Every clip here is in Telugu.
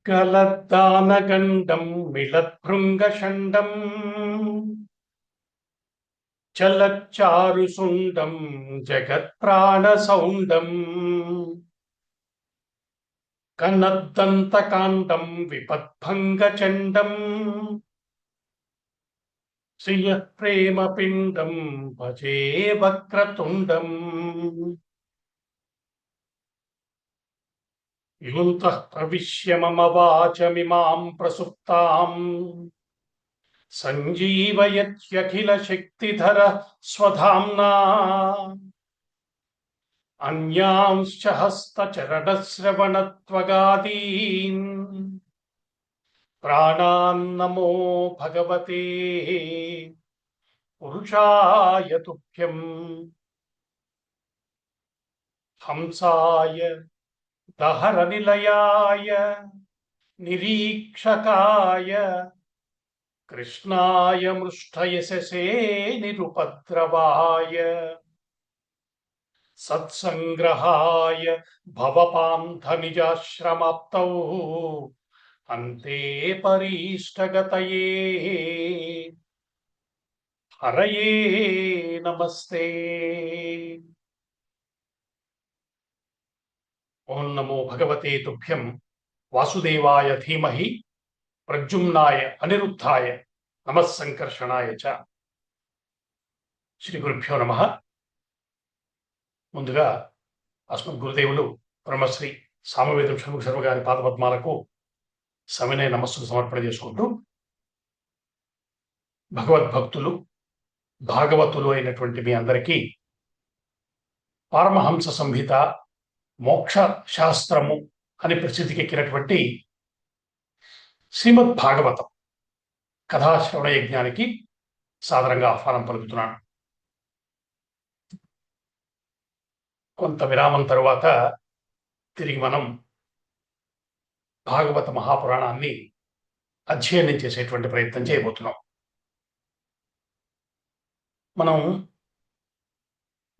కలద్దానగండం మిళద్భృంగషండం చలచ్చారుసుండం జగత్ప్రాణసౌండం కనద్దంతకాండం విపద్భంగచండం శ్రియఃప్రేమపిండం భజే వక్రతుండం యుంతః ప్రవిశ్య మమ వాచమిమాం ప్రసుప్తాం సంజీవయత్యఖిల శక్తిధర స్వధామ్నా అన్యాంశ్చ హస్తచరణశ్రవణత్వగాదీన్ ప్రాణాన్నమో భగవతే పురుషాయ తుభ్యం. హంసాయ దహర నిలయాయ నిరీక్షకాయ కృష్ణాయ మృష్టయశసే నిరుపద్రవాయ సత్సంగ్రహాయ భవపాంథ నిజాశ్రమాప్తౌ అంతే పరీష్టగతయే హరయే నమస్తే. ఓం నమో భగవతే తుభ్యం. వాసుదేవాయ ధీమహి ప్రద్యుమ్నాయ అనిరుద్ధాయ నమస్సంకర్షణాయ చ. శ్రీ గురుభ్యో నమః. ముందుగా అస్మద్ గురుదేవులు బ్రహ్మశ్రీ సామవేదం షణ్ముఖ శర్మ గారి పాదపద్మాలకు సవినయ నమస్సులు సమర్పణ చేసుకుంటూ, భగవద్భక్తులు భాగవతులు అయినటువంటి మీ అందరికీ పారమహంస సంహిత మోక్ష శాస్త్రము అని ప్రసిద్ధికెక్కినటువంటి శ్రీమద్ భాగవతం కథాశ్రవణ యజ్ఞానికి సాదరంగా ఆహ్వానం పలుకుతున్నాను. కొంత విరామం తరువాత తిరిగి మనం భాగవత మహాపురాణాన్ని అధ్యయనం చేసేటువంటి ప్రయత్నం చేయబోతున్నాం. మనం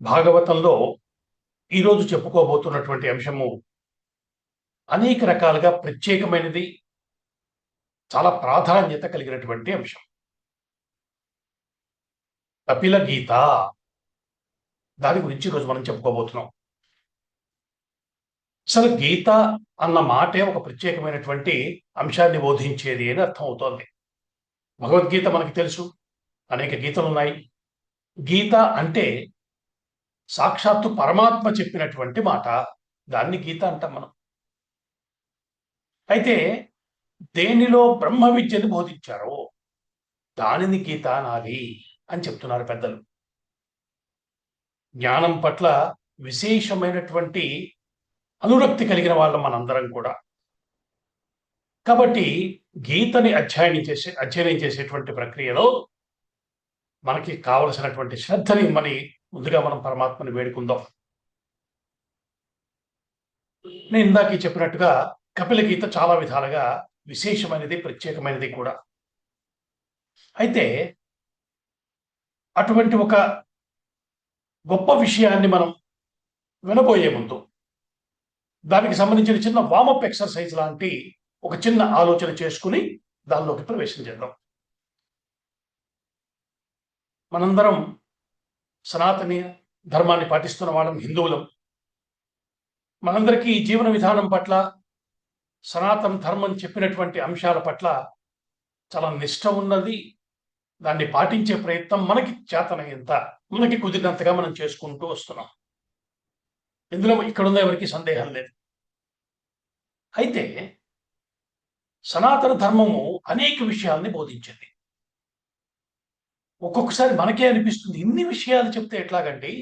భాగవతంలో ఈరోజు చెప్పుకోబోతున్నటువంటి అంశము అనేక రకాలుగా ప్రత్యేకమైనది, చాలా ప్రాధాన్యత కలిగినటువంటి అంశం. కపిల గీత, దాని గురించి ఈరోజు మనం చెప్పుకోబోతున్నాం. అసలు గీత అన్న మాటే ఒక ప్రత్యేకమైనటువంటి అంశాన్ని బోధించేది అని అర్థం అవుతోంది. భగవద్గీత మనకి తెలుసు, అనేక గీతలు ఉన్నాయి. గీత అంటే సాక్షాత్తు పరమాత్మ చెప్పినటువంటి మాట, దాన్ని గీత అంటాం మనం. అయితే దేనిలో బ్రహ్మ విద్యను బోధించారో దానిని గీత అనాలి అని చెప్తున్నారు పెద్దలు. జ్ఞానం పట్ల విశేషమైనటువంటి అనురక్తి కలిగిన వాళ్ళం మనందరం కూడా. కాబట్టి గీతని అధ్యయనం చేసేటువంటి ప్రక్రియలో మనకి కావలసినటువంటి శ్రద్ధని ముందుగా మనం పరమాత్మని వేడుకుందాం. నేను ఇందాక చెప్పినట్టుగా కపిల గీత చాలా విధాలుగా విశేషమైనది, ప్రత్యేకమైనది కూడా. అయితే అటువంటి ఒక గొప్ప విషయాన్ని మనం వినబోయే ముందు దానికి సంబంధించిన చిన్న వామప్ ఎక్సర్సైజ్ లాంటి ఒక చిన్న ఆలోచన చేసుకుని దానిలోకి ప్రవేశం చేద్దాం. మనందరం సనాతన ధర్మాన్ని పాటిస్తున్న వాళ్ళం, హిందువులం. మనందరికీ ఈ జీవన విధానం పట్ల, సనాతన ధర్మం చెప్పినటువంటి అంశాల పట్ల చాలా నిష్ట ఉన్నది. దాన్ని పాటించే ప్రయత్నం మనకి చేతనైనంత, మనకి కుదిరినంతగా మనం చేసుకుంటూ వస్తున్నాం. ఇందులో ఇక్కడున్న ఎవరికి సందేహం లేదు. అయితే సనాతన ధర్మము అనేక విషయాల్ని బోధించింది. ఒక్కొక్కసారి మనకే అనిపిస్తుంది, ఇన్ని విషయాలు చెప్తే ఎట్లాగండి,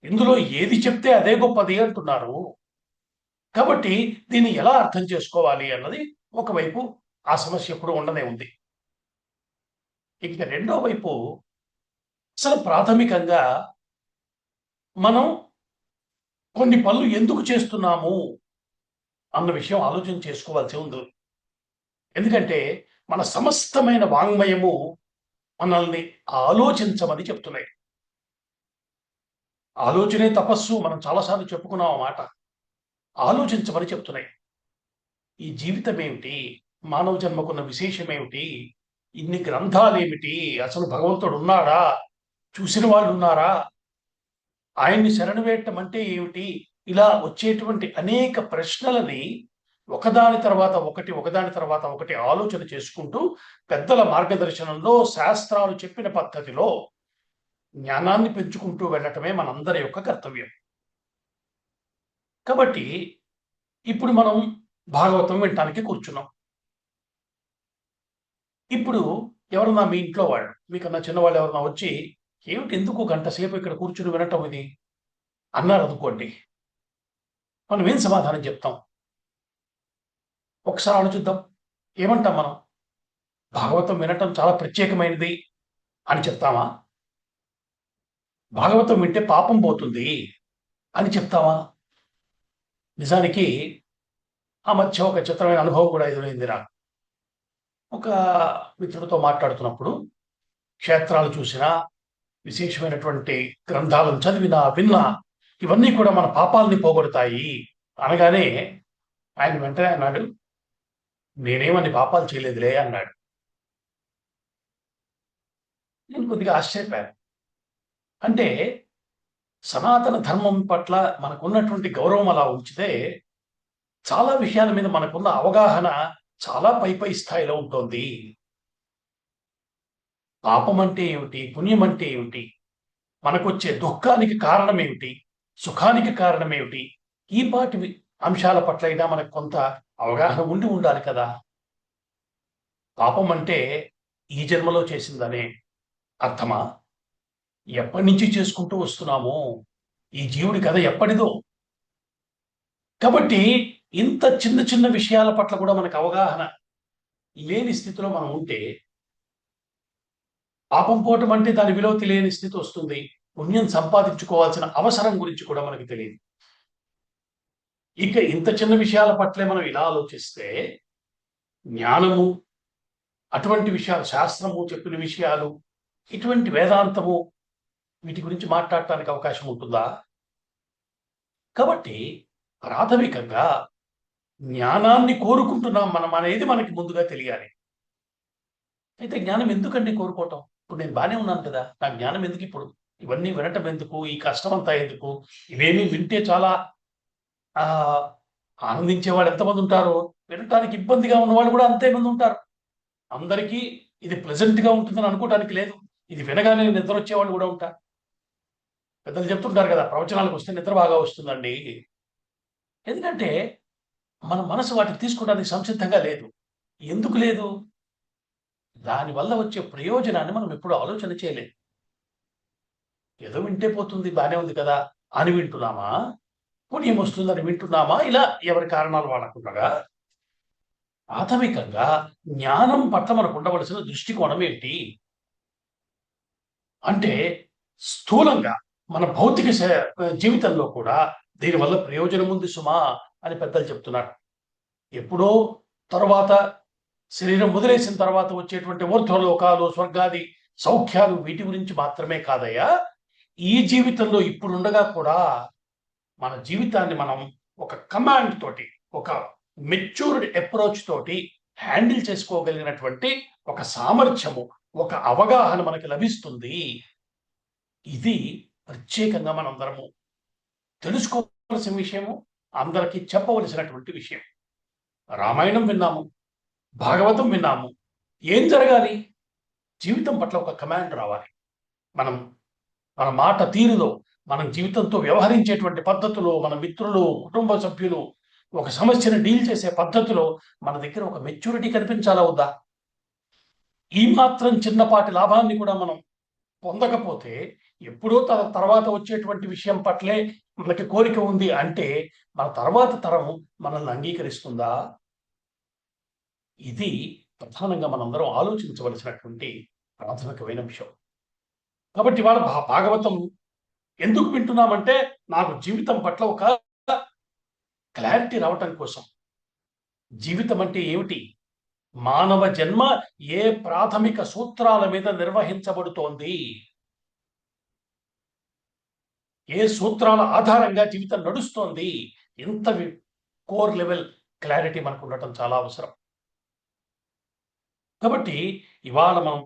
ఇందులో ఏది చెప్తే అదే గొప్పది అంటున్నారు. కాబట్టి దీన్ని ఎలా అర్థం చేసుకోవాలి అన్నది ఒకవైపు ఆ సమస్య ఎప్పుడు ఉండనే ఉంది. ఇక రెండో వైపు, అసలు ప్రాథమికంగా మనం కొన్ని పనులు ఎందుకు చేస్తున్నాము అన్న విషయం ఆలోచన చేసుకోవాల్సి ఉంది. ఎందుకంటే మన సమస్తమైన వాంగ్మయము మనల్ని ఆలోచించమని చెప్తున్నాయి. ఆలోచనే తపస్సు, మనం చాలాసార్లు చెప్పుకున్నాం ఆ మాట. ఆలోచించమని చెప్తున్నాయి. ఈ జీవితం ఏమిటి, మానవ జన్మకున్న విశేషం ఏమిటి, ఇన్ని గ్రంథాలు ఏమిటి, అసలు భగవంతుడు ఉన్నాడా, చూసిన వాళ్ళు ఉన్నారా, ఆయన్ని శరణు వేయటం అంటే ఏమిటి, ఇలా వచ్చేటువంటి అనేక ప్రశ్నలని ఒకదాని తర్వాత ఒకటి ఒకదాని తర్వాత ఒకటి ఆలోచన చేసుకుంటూ పెద్దల మార్గదర్శనంలో శాస్త్రాలు చెప్పిన పద్ధతిలో జ్ఞానాన్ని పెంచుకుంటూ వెళ్ళటమే మనందరి యొక్క కర్తవ్యం. కాబట్టి ఇప్పుడు మనం భాగవతం వినటానికి కూర్చున్నాం. ఇప్పుడు ఎవరన్నా మీ ఇంట్లో వాళ్ళు, మీకన్నా చిన్నవాళ్ళు ఎవరన్నా వచ్చి, ఏమిటి ఎందుకు గంట సేపు ఇక్కడ కూర్చుని వినటం ఇది అన్నారు అనుకోండి, మనం ఏం సమాధానం చెప్తాం? ఒకసారి ఆలోచిద్దాం. ఏమంటాం మనం? భాగవతం వినటం చాలా ప్రత్యేకమైనది అని చెప్తామా? భాగవతం వింటే పాపం పోతుంది అని చెప్తామా? నిజానికి ఆ మధ్య ఒక చిత్రమైన అనుభవం కూడా ఎదురైంది నాకు. ఒక మిత్రుడితో మాట్లాడుతున్నప్పుడు క్షేత్రాలు చూసినా, విశేషమైనటువంటి గ్రంథాలను చదివినా విన్నా, ఇవన్నీ కూడా మన పాపాలని పోగొడతాయి అనగానే ఆయన వెంటనే అన్నాడు, నేనేమని పాపాలు చేయలేదులే అన్నాడు. నేను కొద్దిగా ఆశ్చర్యపోయాను. అంటే సనాతన ధర్మం పట్ల మనకున్నటువంటి గౌరవం అలా ఉంచితే చాలా విషయాల మీద మనకున్న అవగాహన చాలా పై స్థాయిలో ఉంటుంది. పాపం అంటే ఏమిటి, పుణ్యం అంటే ఏమిటి, మనకొచ్చే దుఃఖానికి కారణం ఏమిటి, సుఖానికి కారణం ఏమిటి, ఈ పాటి అంశాల పట్లైనా మనకు కొంత అవగాహన ఉండాలి కదా. పాపం అంటే ఈ జన్మలో చేసిందనే అర్థమా? ఎప్పటి నుంచి చేసుకుంటూ వస్తున్నామో, ఈ జీవుడి కథ ఎప్పటిదో. కాబట్టి ఇంత చిన్న చిన్న విషయాల పట్ల కూడా మనకు అవగాహన లేని స్థితిలో మనం ఉంటే, పాపం పోవటం అంటే దాని విలువ తెలియని స్థితి వస్తుంది. పుణ్యం సంపాదించుకోవాల్సిన అవసరం గురించి కూడా మనకు తెలియదు. ఇక ఇంత చిన్న విషయాల పట్లే మనం ఇలా ఆలోచిస్తే, జ్ఞానము, అటువంటి విషయాలు, శాస్త్రము చెప్పిన విషయాలు, ఇటువంటి వేదాంతము, వీటి గురించి మాట్లాడటానికి అవకాశం ఉంటుందా? కాబట్టి ప్రాథమికంగా జ్ఞానాన్ని కోరుకుంటున్నాం మనం అనేది మనకి ముందుగా తెలియాలి. అయితే జ్ఞానం ఎందుకండి కోరుకోవటం? ఇప్పుడు నేను బాగానే ఉన్నాను కదా, నా జ్ఞానం ఎందుకు ఇప్పుడు? ఇవన్నీ వినటం ఎందుకు? ఈ కష్టం అంతా ఎందుకు? ఇవేమీ వింటే చాలా ఆనందించేవాళ్ళు ఎంతమంది ఉంటారో, వినటానికి ఇబ్బందిగా ఉన్నవాళ్ళు కూడా అంతే మంది ఉంటారు. అందరికీ ఇది ప్లెజెంట్గా ఉంటుందని అనుకోవడానికి లేదు. ఇది వినగానే నిద్ర వచ్చేవాళ్ళు కూడా ఉంటారు. పెద్దలు చెప్తుంటారు కదా, ప్రవచనాలకు వస్తే నిద్ర బాగా వస్తుందండి. ఎందుకంటే మన మనసు వాటిని తీసుకోవడానికి సంసిద్ధంగా లేదు. ఎందుకు లేదు? దానివల్ల వచ్చే ప్రయోజనాన్ని మనం ఎప్పుడు ఆలోచన చేయలేదు. ఏదో వింటే పోతుంది, బాగానే ఉంది కదా అని వింటున్నామా, పుణ్యం వస్తుందని వింటున్నామా, ఇలా ఎవరి కారణాలు వాళ్ళకుండగా ప్రాథమికంగా జ్ఞానం పట్ల మనకు ఉండవలసిన దృష్టికోణం ఏంటి అంటే, స్థూలంగా మన భౌతిక జీవితంలో కూడా దీనివల్ల ప్రయోజనం ఉంది సుమా అని పెద్దలు చెప్తున్నారు. ఎప్పుడో తరువాత శరీరం వదిలేసిన తర్వాత వచ్చేటువంటి ఊర్ధ్వలోకాలు, స్వర్గాది సౌఖ్యాలు, వీటి గురించి మాత్రమే కాదయ్యా, ఈ జీవితంలో ఇప్పుడుండగా కూడా మన జీవితాన్ని మనం ఒక కమాండ్ తోటి, ఒక మెచ్యూర్డ్ అప్రోచ్ తోటి హ్యాండిల్ చేసుకోగలిగినటువంటి ఒక సామర్థ్యము, ఒక అవగాహన మనకి లభిస్తుంది. ఇది ప్రత్యేకంగా మనందరము తెలుసుకోవలసిన విషయము, అందరికీ చెప్పవలసినటువంటి విషయం. రామాయణం విన్నాము, భాగవతం విన్నాము. ఏం జరగాలి? జీవితం పట్ల ఒక కమాండ్ రావాలి. మన మాట తీరులో, మనం జీవితంతో వ్యవహరించేటువంటి పద్ధతులు, మన మిత్రులు, కుటుంబ సభ్యులు, ఒక సమస్యను డీల్ చేసే పద్ధతిలో మన దగ్గర ఒక మెచ్యూరిటీ కనిపించాలా వద్దా? ఈ మాత్రం చిన్నపాటి లాభాన్ని కూడా మనం పొందకపోతే, ఎప్పుడో తర్వాత వచ్చేటువంటి విషయం పట్లే మనకి కోరిక ఉంది అంటే, మన తర్వాత తరం మనల్ని అంగీకరిస్తుందా? ఇది ప్రధానంగా మనందరం ఆలోచించవలసినటువంటి ప్రాథమికమైన విషయం. కాబట్టి వాళ్ళ భాగవతం ఎందుకు వింటున్నామంటే, నాకు జీవితం పట్ల ఒక క్లారిటీ రావటం కోసం. జీవితం అంటే ఏమిటి? మానవ జన్మ ఏ ప్రాథమిక సూత్రాల మీద నిర్వహించబడుతోంది? ఏ సూత్రాల ఆధారంగా జీవితం నడుస్తోంది? ఇంత కోర్ లెవెల్ క్లారిటీ మనకు ఉండటం చాలా అవసరం. కాబట్టి ఇవాళ మనం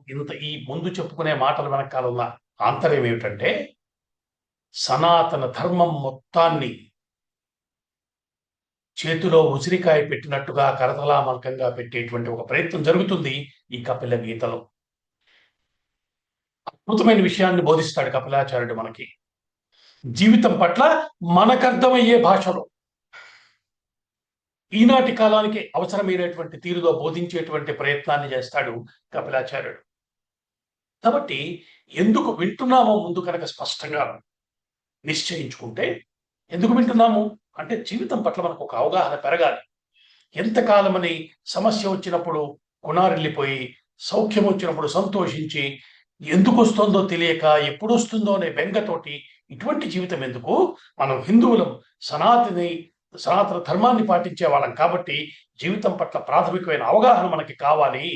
ఈ ముందు చెప్పుకునే మాటల వెనకాల ఉన్న ఆంతర్యం ఏమిటంటే, సనాతన ధర్మం మొత్తాన్ని చేతిలో ఉసిరికాయ పెట్టినట్టుగా కరతలామలకంగా పెట్టేటువంటి ఒక ప్రయత్నం జరుగుతుంది ఈ కపిల గీతలో. అద్భుతమైన విషయాన్ని బోధిస్తాడు కపిలాచార్యుడు మనకి. జీవితం పట్ల మనకర్థమయ్యే భాషలో ఈనాటి కాలానికి అవసరమైనటువంటి తీరులో బోధించేటువంటి ప్రయత్నాన్ని చేస్తాడు కపిలాచార్యుడు. కాబట్టి ఎందుకు వింటున్నామో ముందు కనుక స్పష్టంగా నిశ్చయించుకుంటే, ఎందుకు వింటున్నాము అంటే జీవితం పట్ల మనకు ఒక అవగాహన పెరగాలి. ఎంతకాలమని సమస్య వచ్చినప్పుడు కొనారిల్లిపోయి, సౌఖ్యం వచ్చినప్పుడు సంతోషించి, ఎందుకు వస్తుందో తెలియక ఎప్పుడు వస్తుందో అనే బెంగతోటి ఇటువంటి జీవితం ఎందుకు? మనం హిందువులం, సనాతన ధర్మాన్ని పాటించే వాళ్ళం కాబట్టి జీవితం పట్ల ప్రాథమికమైన అవగాహన మనకి కావాలి.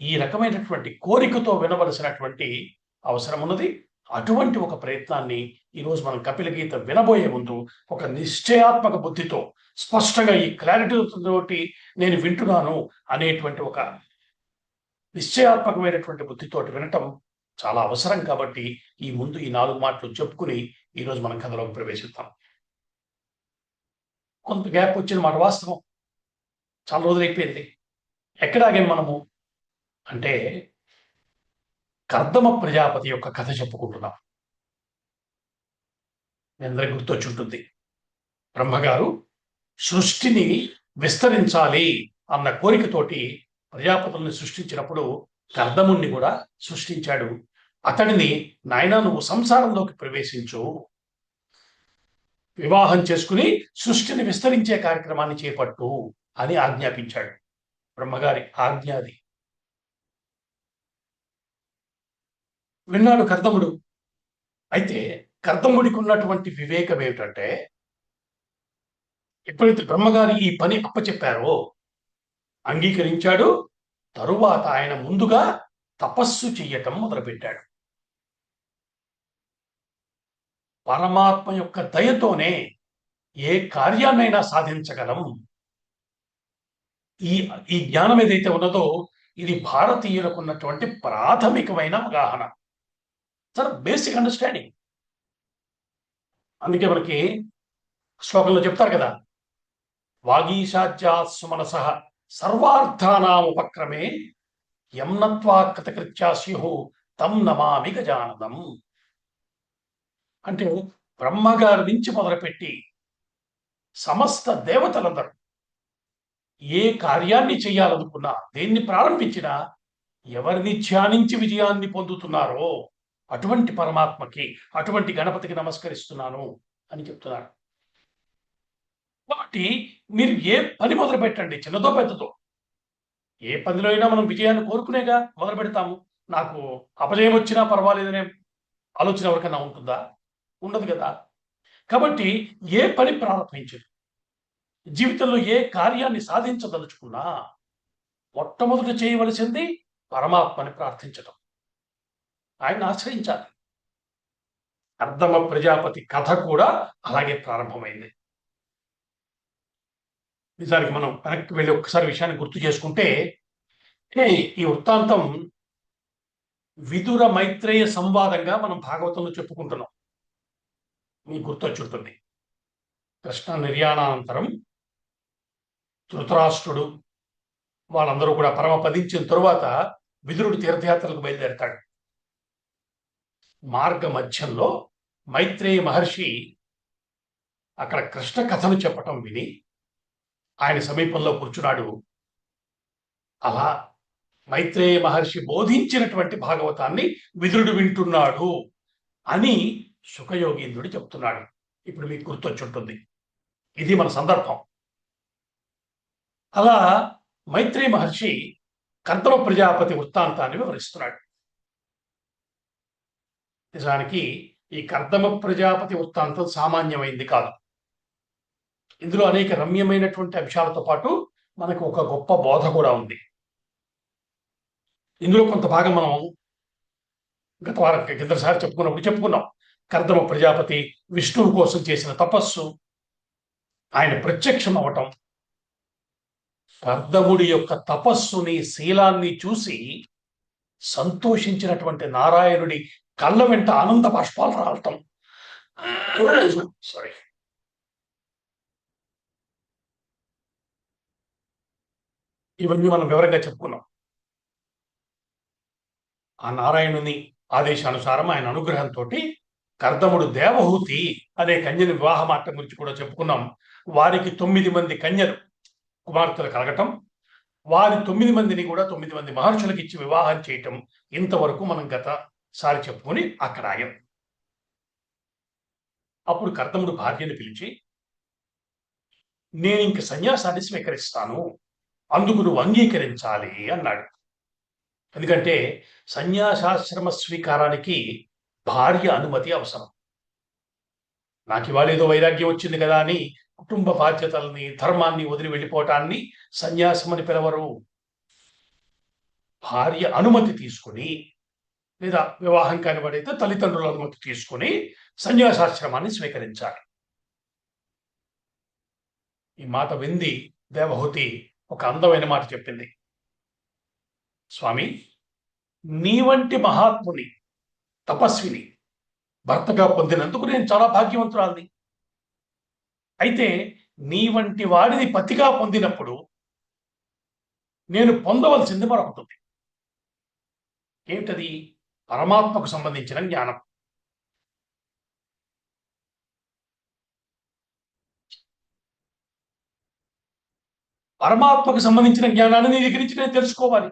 ఈ రకమైనటువంటి కోరికతో వినవలసినటువంటి అవసరం ఉన్నది. అటువంటి ఒక ప్రయత్నాన్ని ఈరోజు మనం కపిల గీత వినబోయే ముందు ఒక నిశ్చయాత్మక బుద్ధితో, స్పష్టంగా ఈ క్లారిటీతోటి నేను వింటున్నాను అనేటువంటి ఒక నిశ్చయాత్మకమైనటువంటి బుద్ధితోటి వినటం చాలా అవసరం. కాబట్టి ఈ 4 మాటలు చెప్పుకుని ఈరోజు మనం కథలోకి ప్రవేశిద్దాం. కొంత గ్యాప్ వచ్చిన మాట వాస్తవం, చాలా రోజులు అయిపోయింది. ఎక్కడాగే మనము అంటే కర్దమ ప్రజాపతి యొక్క కథ చెప్పుకుంటున్నాం. మీ అందరికి గుర్తొచ్చి ఉంటుంది. బ్రహ్మగారు సృష్టిని విస్తరించాలి అన్న కోరికతోటి ప్రజాపతుల్ని సృష్టించినప్పుడు కర్దముణ్ణి కూడా సృష్టించాడు. అతడిని, నాయనా నువ్వు సంసారంలోకి ప్రవేశించు, వివాహం చేసుకుని సృష్టిని విస్తరించే కార్యక్రమాన్ని చేపట్టు అని ఆజ్ఞాపించాడు. బ్రహ్మగారి ఆజ్ఞాది. విన్నాడు కర్దముడు. అయితే కర్దముడికి ఉన్నటువంటి వివేకం ఏమిటంటే, ఎప్పుడైతే బ్రహ్మగారి ఈ పని అప్పచెప్పారో అంగీకరించాడు. తరువాత ఆయన ముందుగా తపస్సు చెయ్యటం మొదలుపెట్టాడు. పరమాత్మ యొక్క దయతోనే ఏ కార్యాన్నైనా సాధించగలం. ఈ జ్ఞానం ఏదైతే ఉన్నదో ఇది భారతీయులకు ఉన్నటువంటి ప్రాథమికమైన అవగాహన, చాలా బేసిక్ అండర్స్టాండింగ్. అందుకే మనకి శ్లోకంలో చెప్తారు కదా, వాగీశాజ్యాత్సు మనసః సర్వార్థానాముపక్రమే యం నత్వా కృతకృత్యా స్యుః తం నమామి గజాననం. అంటే బ్రహ్మగారి నుంచి మొదలుపెట్టి సమస్త దేవతలందరూ ఏ కార్యాన్ని చేయాలనుకున్నా, దేన్ని ప్రారంభించినా, ఎవరిని ధ్యానించి విజయాన్ని పొందుతున్నారో అటువంటి పరమాత్మకి, అటువంటి గణపతికి నమస్కరిస్తున్నాను అని చెప్తున్నారు. కాబట్టి మీరు ఏ పని మొదలు పెట్టండి, చిన్నదో పెద్దదో, ఏ పనిలో అయినా మనం విజయాన్ని కోరుకునేగా మొదలు పెడతాము. నాకు అపజయం వచ్చినా పర్వాలేదనే ఆలోచన ఎవరికైనా ఉంటుందా? ఉండదు కదా. కాబట్టి ఏ పని ప్రారంభించదు, జీవితంలో ఏ కార్యాన్ని సాధించదలుచుకున్నా మొట్టమొదట చేయవలసింది పరమాత్మని ప్రార్థించడం, ఆయన్ని ఆశ్రయించాలి. కర్దమ ప్రజాపతి కథ కూడా అలాగే ప్రారంభమైంది. నిజానికి మనం వెనక్కి వెళ్ళి ఒక్కసారి విషయాన్ని గుర్తు చేసుకుంటే, ఈ వృత్తాంతం విదుర మైత్రేయ సంవాదంగా మనం భాగవతంలో చెప్పుకుంటున్నాం. మీకు గుర్తొచ్చుంటుంది. కృష్ణ నిర్యాణానంతరం ధృతరాష్ట్రుడు వాళ్ళందరూ కూడా పరమపదించిన తరువాత విదురుడు తీర్థయాత్రలకు బయలుదేరతాడు. మార్గ మధ్యంలో మైత్రేయ మహర్షి అక్కడ కృష్ణ కథను చెప్పటం విని ఆయన సమీపంలో కూర్చున్నాడు. అలా మైత్రేయ మహర్షి బోధించినటువంటి భాగవతాన్ని విదురుడు వింటున్నాడు అని శుకయోగీంద్రుడు చెప్తున్నాడు. ఇప్పుడు మీకు గుర్తొచ్చుంటుంది, ఇది మన సందర్భం. అలా మైత్రేయ మహర్షి కర్దమ ప్రజాపతి వృత్తాంతాన్ని వివరిస్తున్నాడు. నిజానికి ఈ కర్దమ ప్రజాపతి వృత్తాంతం సామాన్యమైంది కాదు. ఇందులో అనేక రమ్యమైనటువంటి అంశాలతో పాటు మనకు ఒక గొప్ప బోధ కూడా ఉంది. ఇందులో కొంత భాగం మనం గత వారం కిందసారి చెప్పుకున్నాం. కర్దమ ప్రజాపతి విష్ణువు కోసం చేసిన తపస్సు, ఆయన ప్రత్యక్షం అవటం, కర్దముడి యొక్క తపస్సుని శీలాన్ని చూసి సంతోషించినటువంటి నారాయణుడి కళ్ళ వెంట ఆనంద బాష్పాలు రావటం. సారీ. ఇవన్నీ మనం వివరంగా చెప్పుకున్నాం. ఆ నారాయణుని ఆదేశానుసారం ఆయన అనుగ్రహంతో కర్దముడు దేవహూతి అనే కన్యని వివాహమాటం గురించి కూడా చెప్పుకున్నాం. వారికి 9 మంది కన్యలు కుమార్తెలు కలగటం, వారి 9 మందిని కూడా 9 మంది మహర్షులకు ఇచ్చి వివాహం చేయటం, ఇంతవరకు మనం గతసారి చెప్పుకొని అక్కడ ఆగాం. అప్పుడు కర్దముడు భార్యను పిలిచి, నేను ఇంక సన్యాసాన్ని స్వీకరిస్తాను, అందుకు నువ్వు అంగీకరించాలి అన్నాడు. ఎందుకంటే సన్యాసాశ్రమ స్వీకారానికి భార్య అనుమతి అవసరం. నాకు ఇవాళ ఏదో వైరాగ్యం వచ్చింది కదా అని కుటుంబ బాధ్యతల్ని ధర్మాన్ని వదిలి వెళ్ళిపోవటాన్ని సన్యాసం అని పిలవరు. భార్య అనుమతి తీసుకుని, లేదా వివాహం కాని వాడైతే తల్లిదండ్రుల అనుమతి తీసుకుని సన్యాసాశ్రమాన్ని స్వీకరించాలి. ఈ మాట వింది దేవహూతి ఒక అందమైన మాట చెప్పింది. స్వామి, నీ వంటి మహాత్ముని, తపస్విని భర్తగా పొందినందుకు నేను చాలా భాగ్యవంతురాలిని. అయితే నీ వంటి వాడిని పతిగా పొందినప్పుడు నేను పొందవలసింది మరొకటి. ఏమిటది? పరమాత్మకు సంబంధించిన జ్ఞానం. పరమాత్మకు సంబంధించిన జ్ఞానాన్ని నీ దగ్గర నుంచి నేను తెలుసుకోవాలి.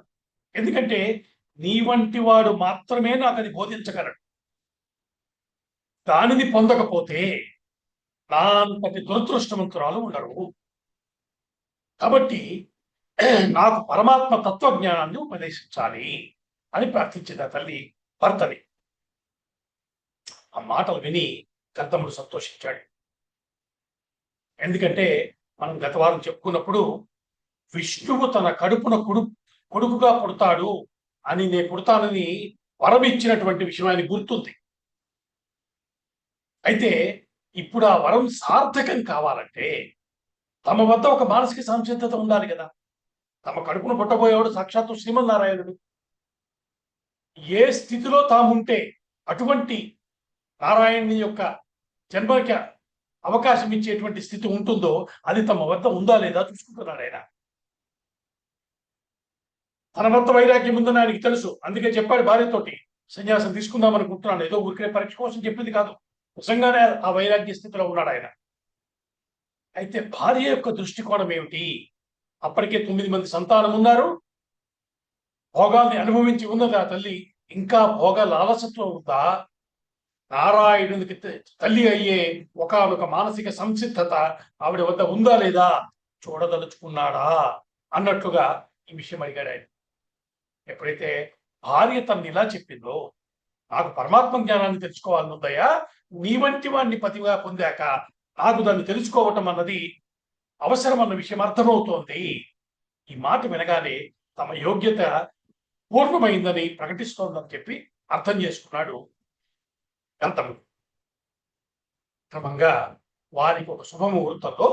ఎందుకంటే నీ వంటి వాడు మాత్రమే నాకు అది బోధించగలడు. దానిని పొందకపోతే నా అంతటి దురదృష్టవంతురాలు ఉండరు. కాబట్టి నాకు పరమాత్మ తత్వజ్ఞానాన్ని ఉపదేశించాలి అని ప్రార్థించింది ఆ తల్లి భర్తని. ఆ మాటలు విని కర్దముడు సంతోషించాడు. ఎందుకంటే మనం గత వారం చెప్పుకున్నప్పుడు విష్ణువు తన కడుపున కొడుకుగా పుడతాడు అని నేను పుడతానని వరం ఇచ్చినటువంటి విషయం ఆయన గుర్తుంది. అయితే ఇప్పుడు ఆ వరం సార్థకం కావాలంటే తమ వద్ద ఒక మానసిక సంసిద్ధత ఉండాలి కదా. తమ కడుపును పుట్టబోయేవాడు సాక్షాత్తు శ్రీమన్నారాయణుడు. ఏ స్థితిలో తాముంటే అటువంటి నారాయణుని యొక్క జన్మకి అవకాశం ఇచ్చేటువంటి స్థితి ఉంటుందో అది తమ వద్ద ఉందా లేదా చూసుకుంటున్నాడు ఆయన. తన వద్ద వైరాగ్యం ఉందని ఆయనకి తెలుసు. అందుకే చెప్పాడు భార్యతోటి, సన్యాసం తీసుకుందాం అనుకుంటున్నాను, ఏదో ఊరికే పరీక్ష కోసం చెప్పింది కాదు, నిజంగానే ఆ వైరాగ్య స్థితిలో ఉన్నాడు ఆయన. అయితే భార్య యొక్క దృష్టికోణం ఏమిటి? అప్పటికే 9 మంది సంతానం ఉన్నారు, భోగాల్ని అనుభవించి ఉన్నది ఆ తల్లి. ఇంకా భోగ లాలసత్వం ఉందా? నారాయణునికి తల్లి అయ్యే ఒక మానసిక సంసిద్ధత ఆవిడ వద్ద ఉందా లేదా చూడదలుచుకున్నాడా అన్నట్లుగా ఈ విషయం అడిగాడు ఆయన. ఎప్పుడైతే భార్య తనని ఇలా చెప్పిందో, నాకు పరమాత్మ జ్ఞానాన్ని తెలుసుకోవాలనుందయ్యా, నీ వంటి వాడిని పతిగా పొందాక నాకు దాన్ని తెలుసుకోవటం అన్నది అవసరం అన్న విషయం అర్థమవుతోంది. ఈ మాట వినగానే తమ యోగ్యత పూర్ణమైందని ప్రకటిస్తోందని చెప్పి అర్థం చేసుకున్నాడు కర్దముడు. క్రమంగా వారికి ఒక శుభముహూర్తంలో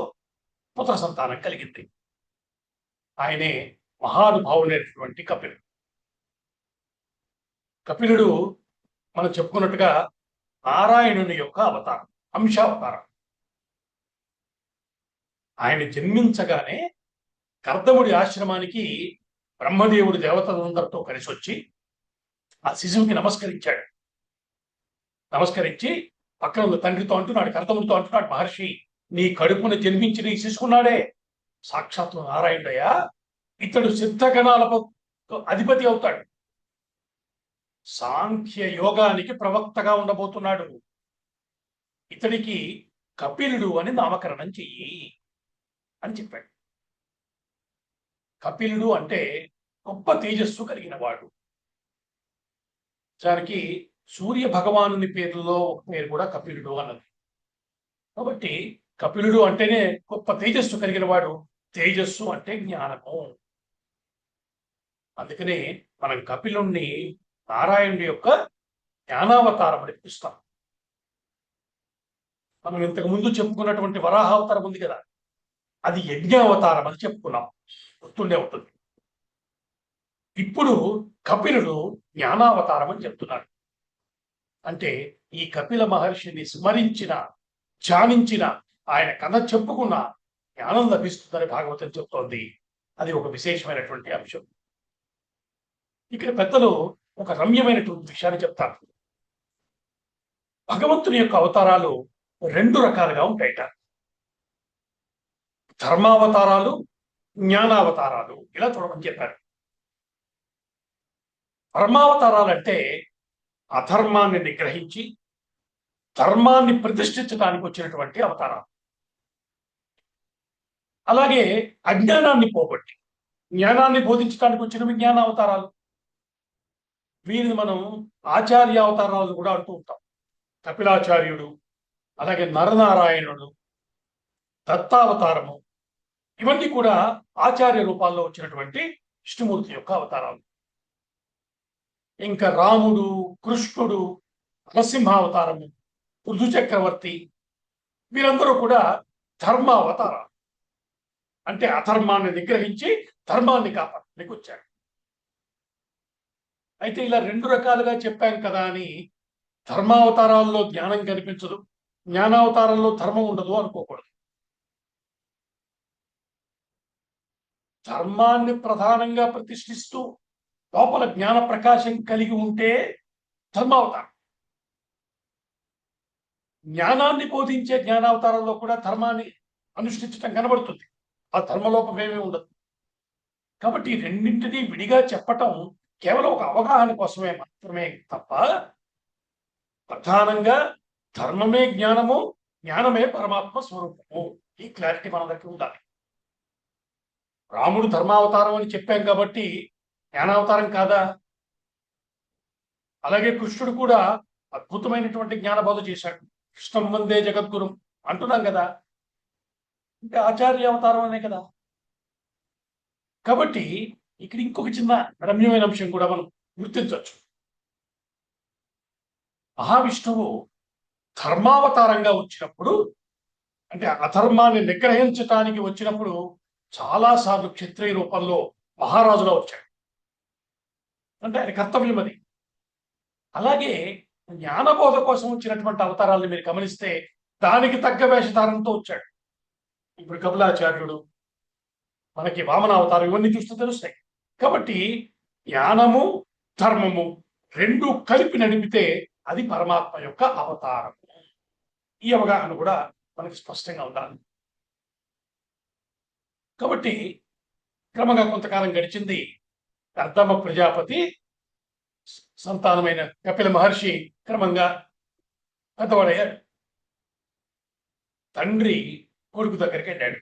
పుత్ర సంతానం కలిగింది. ఆయనే మహానుభావుడైనటువంటి కపిలుడు. కపిలుడు మనం చెప్పుకున్నట్టుగా నారాయణుని యొక్క అవతారం, అంశావతారం. ఆయన జన్మించగానే కర్దముడి ఆశ్రమానికి బ్రహ్మదేవుడు దేవతలందరితో కలిసి వచ్చి ఆ శిశువుకి నమస్కరించాడు. నమస్కరించి పక్కన ఉన్న తండ్రితో అంటున్నాడు, కర్దముడితో అంటున్నాడు, మహర్షి, నీ కడుపున జన్మించిన ఈ శిశుకున్నాడే సాక్షాత్తు నారాయణుడయ్యా, ఇతడు సిద్ధగణాలకు అధిపతి అవుతాడు, సాంఖ్య యోగానికి ప్రవక్తగా ఉండబోతున్నాడు, ఇతడికి కపిలుడు అని నామకరణం చెయ్యి అని చెప్పాడు. కపిలుడు అంటే గొప్ప తేజస్సు కలిగిన వాడు. దానికి సూర్య భగవానుని పేరులో ఒక పేరు కూడా కపిలుడు అన్నది. కాబట్టి కపిలుడు అంటేనే గొప్ప తేజస్సు కలిగిన వాడు. తేజస్సు అంటే జ్ఞానము. అందుకనే మనం కపిలుణ్ణి నారాయణుడి యొక్క జ్ఞానావతారం అని పిలుస్తాం. మనం ఇంతకు ముందు చెప్పుకున్నటువంటి వరాహావతారం ఉంది కదా, అది యజ్ఞావతారం అని చెప్పుకున్నాం. గుర్తుండే ఉంటుంది. ఇప్పుడు కపిలుడు జ్ఞానావతారం అని చెప్తున్నాడు. అంటే ఈ కపిల మహర్షిని స్మరించిన, ధ్యానించిన, ఆయన కథ చెప్పుకున్న జ్ఞానం లభిస్తుందని భాగవతం చెప్తోంది. అది ఒక విశేషమైనటువంటి అంశం. ఇక్కడ పెద్దలు ఒక రమ్యమైనటువంటి విషయాన్ని చెప్తారు. భగవంతుని యొక్క అవతారాలు 2 రకాలుగా ఉంటాయట. ధర్మావతారాలు, జ్ఞానావతారాలు ఇలా చూడమని చెప్పారు. ధర్మావతారాలంటే అధర్మాన్ని నిగ్రహించి ధర్మాన్ని ప్రతిష్ఠించడానికి వచ్చినటువంటి అవతారాలు. అలాగే అజ్ఞానాన్ని పోగొట్టి జ్ఞానాన్ని బోధించడానికి వచ్చినవి జ్ఞానావతారాలు. వీరిని మనం ఆచార్య అవతారాలు కూడా అంటూ ఉంటాం. కపిలాచార్యుడు, అలాగే నరనారాయణుడు, దత్తావతారము, ఇవన్నీ కూడా ఆచార్య రూపాల్లో వచ్చినటువంటి విష్ణుమూర్తి యొక్క అవతారాలు. ఇంకా రాముడు, కృష్ణుడు, నరసింహావతారము, పృథు చక్రవర్తి, వీరందరూ కూడా ధర్మ అవతారాలు. అంటే అధర్మాన్ని నిగ్రహించి ధర్మాన్ని కాపాడడానికి వచ్చాడు. అయితే ఇలా 2 రకాలుగా చెప్పాం కదా అని ధర్మావతారాల్లో జ్ఞానం కనిపించదు, జ్ఞానావతారంలో ధర్మం ఉండదు అనుకోకూడదు. ధర్మాన్ని ప్రధానంగా ప్రతిష్ఠిస్తూ లోపల జ్ఞాన ప్రకాశం కలిగి ఉంటే ధర్మావతారం. జ్ఞానాన్ని బోధించే జ్ఞానావతారంలో కూడా ధర్మాన్ని అనుష్ఠించడం కనబడుతుంది. ఆ ధర్మలోపం ఏమీ ఉండదు. కాబట్టి ఈ రెండింటినీ విడిగా చెప్పటం కేవలం ఒక అవగాహన కోసమే మాత్రమే తప్ప ప్రధానంగా ధర్మమే జ్ఞానము, జ్ఞానమే పరమాత్మ స్వరూపము. ఈ క్లారిటీ మనందరికీ ఉండాలి. రాముడు ధర్మావతారం అని చెప్పాం కాబట్టి జ్ఞానావతారం కాదా? అలాగే కృష్ణుడు కూడా అద్భుతమైనటువంటి జ్ఞానబోధ చేశాడు. కృష్ణం వందే జగద్గురు అంటున్నాం కదా, అంటే ఆచార్య అవతారం అనే కదా. కాబట్టి ఇక్కడ ఇంకొక చిన్న రమ్యమైన అంశం కూడా మనం గుర్తించవచ్చు. మహావిష్ణువు ధర్మావతారంగా వచ్చినప్పుడు, అంటే అధర్మాన్ని నిగ్రహించటానికి వచ్చినప్పుడు చాలాసార్లు క్షత్రియ రూపంలో మహారాజుగా వచ్చాడు. అంటే ఆయన కర్తవ్యం అది. అలాగే జ్ఞానబోధ కోసం వచ్చినటువంటి అవతారాలను మీరు గమనిస్తే దానికి తగ్గ వేషధారణతో వచ్చాడు. ఇప్పుడు కపిలాచార్యుడు, మనకి వామన అవతారం, ఇవన్నీ చూస్తే తెలుస్తాయి. కాబట్టి జ్ఞానము ధర్మము 2 కలిపి నడిపితే అది పరమాత్మ యొక్క అవతారం. ఈ అవగాహన కూడా మనకి స్పష్టంగా ఉండాలి. కాబట్టి క్రమంగా కొంతకాలం గడిచింది. కర్దమ ప్రజాపతి సంతానమైన కపిల మహర్షి క్రమంగా పెద్దవాడయ్యాడు. తండ్రి కొడుకు దగ్గరికి వెళ్ళాడు.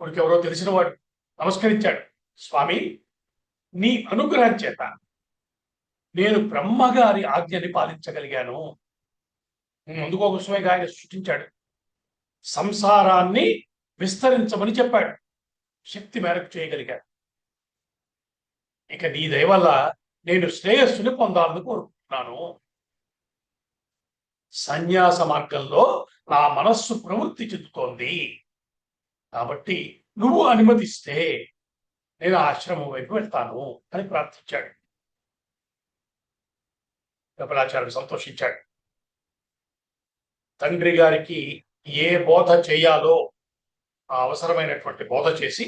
కొడుకు ఎవరో తెలిసిన వాడు. నమస్కరించాడు. స్వామి, నీ అనుగ్రహం చేత నేను బ్రహ్మగారి ఆజ్ఞని పాలించగలిగాను. అందుకోసమే ఆయన సృష్టించాడు. సంసారాన్ని విస్తరించమని చెప్పాడు. శక్తి మేరకు చేయగలిగాడు. ఇక నీ దయ వల్ల నేను శ్రేయస్సుని పొందాలని కోరుకుంటున్నాను. సన్యాస మార్గంలో నా మనస్సు ప్రవృత్తి చెందుతోంది. కాబట్టి నువ్వు అనుమతిస్తే నేను ఆశ్రమం వైపు వెళ్తాను అని ప్రార్థించాడు. కపిలాచార్యుడు సంతోషించాడు. తండ్రి గారికి ఏ బోధ చేయాలో ఆ అవసరమైనటువంటి బోధ చేసి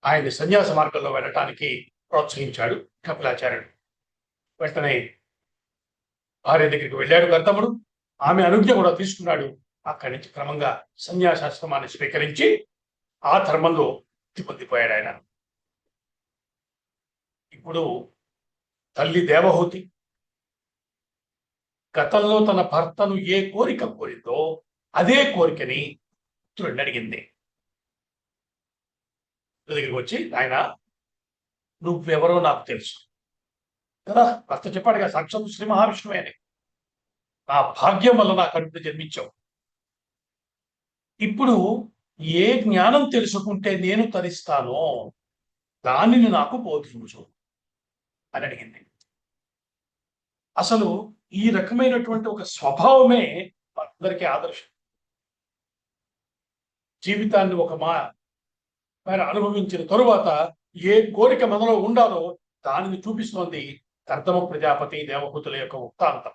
ఆయన్ని సన్యాస మార్గంలో వెళ్ళటానికి ప్రోత్సహించాడు కపిలాచార్యుడు. వెంటనే భార్య దగ్గరికి వెళ్ళాడు కర్దముడు. ఆమె అనుజ్ఞ కూడా తీసుకున్నాడు. అక్కడి నుంచి క్రమంగా సన్యాసాశ్రమాన్ని స్వీకరించి ఆ ధర్మంలో పొందిపోయాడు ఆయన. ఇప్పుడు తల్లి దేవహూతి గతంలో తన భర్తను ఏ కోరిక కోరిందో అదే కోరికని పుత్రుడిని అడిగింది. దగ్గరికి వచ్చి, ఆయన నువ్వెవరో నాకు తెలుసు కదా, భర్త చెప్పాడు కదా, సాక్షాత్ శ్రీ మహావిష్ణువే అని. నా భాగ్యం వల్ల నా కడుపున జన్మించావు. ఇప్పుడు ఏ జ్ఞానం తెలుసుకుంటే నేను తరిస్తానో దానిని నాకు బోధించు అని అడిగింది. అసలు ఈ రకమైనటువంటి ఒక స్వభావమే అందరికీ ఆదర్శం. జీవితాన్ని ఒక మరి అనుభవించిన తరువాత ఏ కోరిక మనలో ఉండాలో దానిని చూపిస్తోంది కర్దమ ప్రజాపతి దేవహూతుల యొక్క వృత్తాంతం.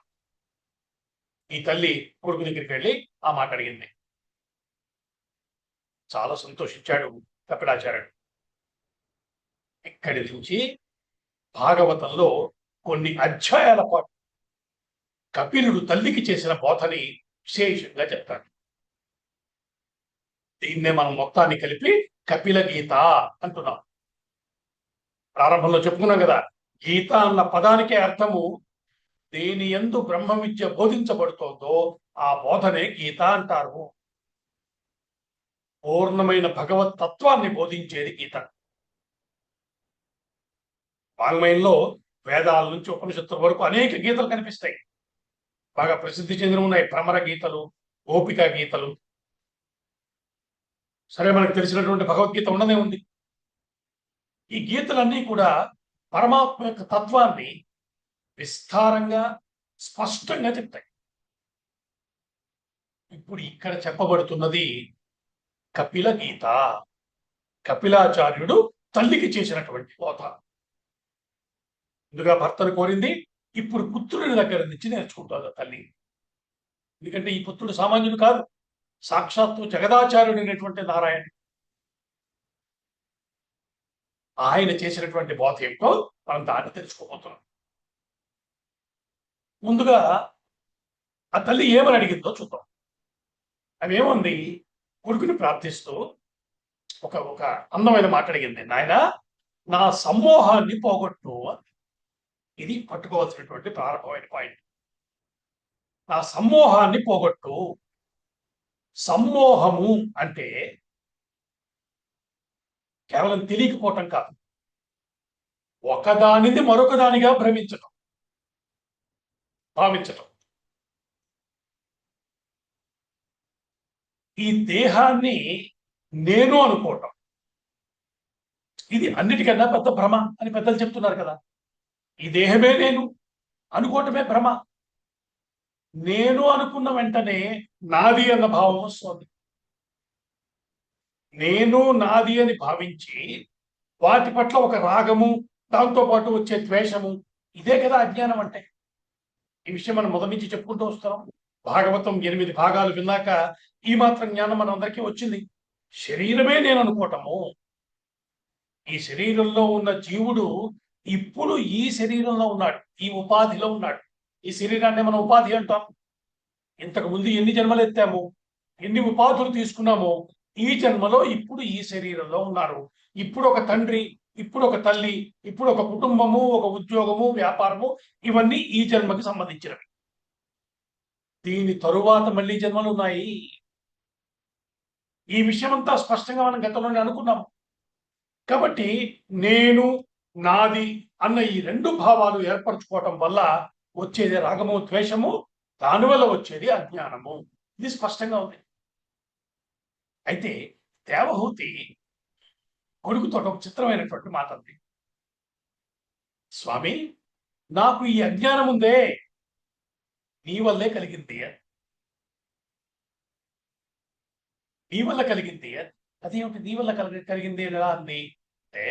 ఈ తల్లి కొడుకు దగ్గరికి వెళ్ళి ఆ మాట అడిగింది. చాలా సంతోషించాడు కపిలాచార్యుడు. ఇక్కడి నుంచి భాగవతంలో కొన్ని అధ్యాయాల పాటు కపిలుడు తల్లికి చేసిన బోధని విశేషంగా చెప్తాడు. దీన్నే మనం మొత్తాన్ని కలిపి కపిల గీత అంటున్నాం. ప్రారంభంలో చెప్పుకున్నాం కదా, గీత అన్న పదానికే అర్థము దేని యందు బ్రహ్మ విద్య బోధించబడుతోందో ఆ బోధనే గీత అంటారు. పూర్ణమైన భగవత్ తత్వాన్ని బోధించేది గీత. వాంగ్మయంలో వేదాల నుంచి ఉపనిషత్తుల వరకు అనేక గీతలు కనిపిస్తాయి. బాగా ప్రసిద్ధి చెందిన ఉన్నాయి భ్రమర గీతలు, గోపిక గీతలు. సరే, మనకు తెలిసినటువంటి భగవద్గీత ఉన్నదే ఉంది. ఈ గీతలన్నీ కూడా పరమాత్మ యొక్క తత్వాన్ని విస్తారంగా స్పష్టంగా చెప్తాయి. ఇప్పుడు ఇక్కడ చెప్పబడుతున్నది కపిల గీత. కపిలాచార్యుడు తల్లికి చేసినటువంటి బోధ. ముందుగా భర్తను కోరింది, ఇప్పుడు పుత్రుడి దగ్గర నుంచి నేర్చుకుంటుంది తల్లి. ఎందుకంటే ఈ పుత్రుడు సామాన్యుడు కాదు, సాక్షాత్తు జగదాచార్యుడు అయినటువంటి నారాయణ. ఆయన చేసినటువంటి బోధ ఏమిటో మనం దాన్ని తెలుసుకోబోతున్నాం. ముందుగా ఆ తల్లి ఏమని అడిగిందో చూద్దాం. అవేముంది, కొడుకుని ప్రార్థిస్తూ ఒక ఒక అందమైన మాట అడిగింది. నాయన, నా సమ్మోహాన్ని పోగొట్టు. ఇది పట్టుకోవాల్సినటువంటి ప్రారంభమైన పాయింట్. నా సమ్మోహాన్ని పోగొట్టు. సమ్మోహము అంటే కేవలం తెలియకపోవటం కాదు, ఒకదానిని మరొకదానిగా భావించటం. ఈ దేహాన్ని నేను అనుకోవటం, ఇది అన్నిటికన్నా పెద్ద భ్రమ అని పెద్దలు చెప్తున్నారు కదా. ఈ దేహమే నేను అనుకోవటమే భ్రమ. నేను అనుకున్న వెంటనే నాది అన్న భావం వస్తుంది. నేను నాది అని భావించి వాటి పట్ల ఒక రాగము, దాంతో పాటు వచ్చే ద్వేషము, ఇదే కదా అజ్ఞానం అంటే. ఈ విషయం మనం మొదటి నుంచి చెప్పుకుంటూ వస్తాం. భాగవతం 8 భాగాలు విన్నాక ఈ మాత్రం జ్ఞానం మన అందరికీ వచ్చింది. శరీరమే నేను అనుకోవటము. ఈ శరీరంలో ఉన్న జీవుడు ఇప్పుడు ఈ శరీరంలో ఉన్నాడు, ఈ ఉపాధిలో ఉన్నాడు. ఈ శరీరాన్ని మనం ఉపాధి అంటాం. ఇంతకు ముందు ఎన్ని జన్మలు ఎత్తాము, ఎన్ని ఉపాధులు తీసుకున్నామో, ఈ జన్మలో ఇప్పుడు ఈ శరీరంలో ఉన్నారు. ఇప్పుడు ఒక తండ్రి, ఇప్పుడు ఒక తల్లి, ఇప్పుడు ఒక కుటుంబము, ఒక ఉద్యోగము, వ్యాపారము, ఇవన్నీ ఈ జన్మకి సంబంధించినవి. దీని తరువాత మళ్ళీ జన్మలు ఉన్నాయి. ఈ విషయం అంతా స్పష్టంగా మనం గతంలోనే అనుకున్నాము. కాబట్టి నేను, నాది అన్న ఈ రెండు భావాలు ఏర్పరచుకోవటం వల్ల వచ్చేది రాగము, ద్వేషము, దానివల్ల వచ్చేది అజ్ఞానము. ఇది స్పష్టంగా ఉంది. అయితే దేవహూతి కొడుకుతో ఒక చిత్రమైనటువంటి మాట ఉంది. స్వామి, నాకు ఈ అజ్ఞానం ఉందే నీ వల్లే కలిగింది. నీ వల్ల కలిగింది. అదేమిటి నీ వల్ల కలిగింది ఎలా అంది అంటే,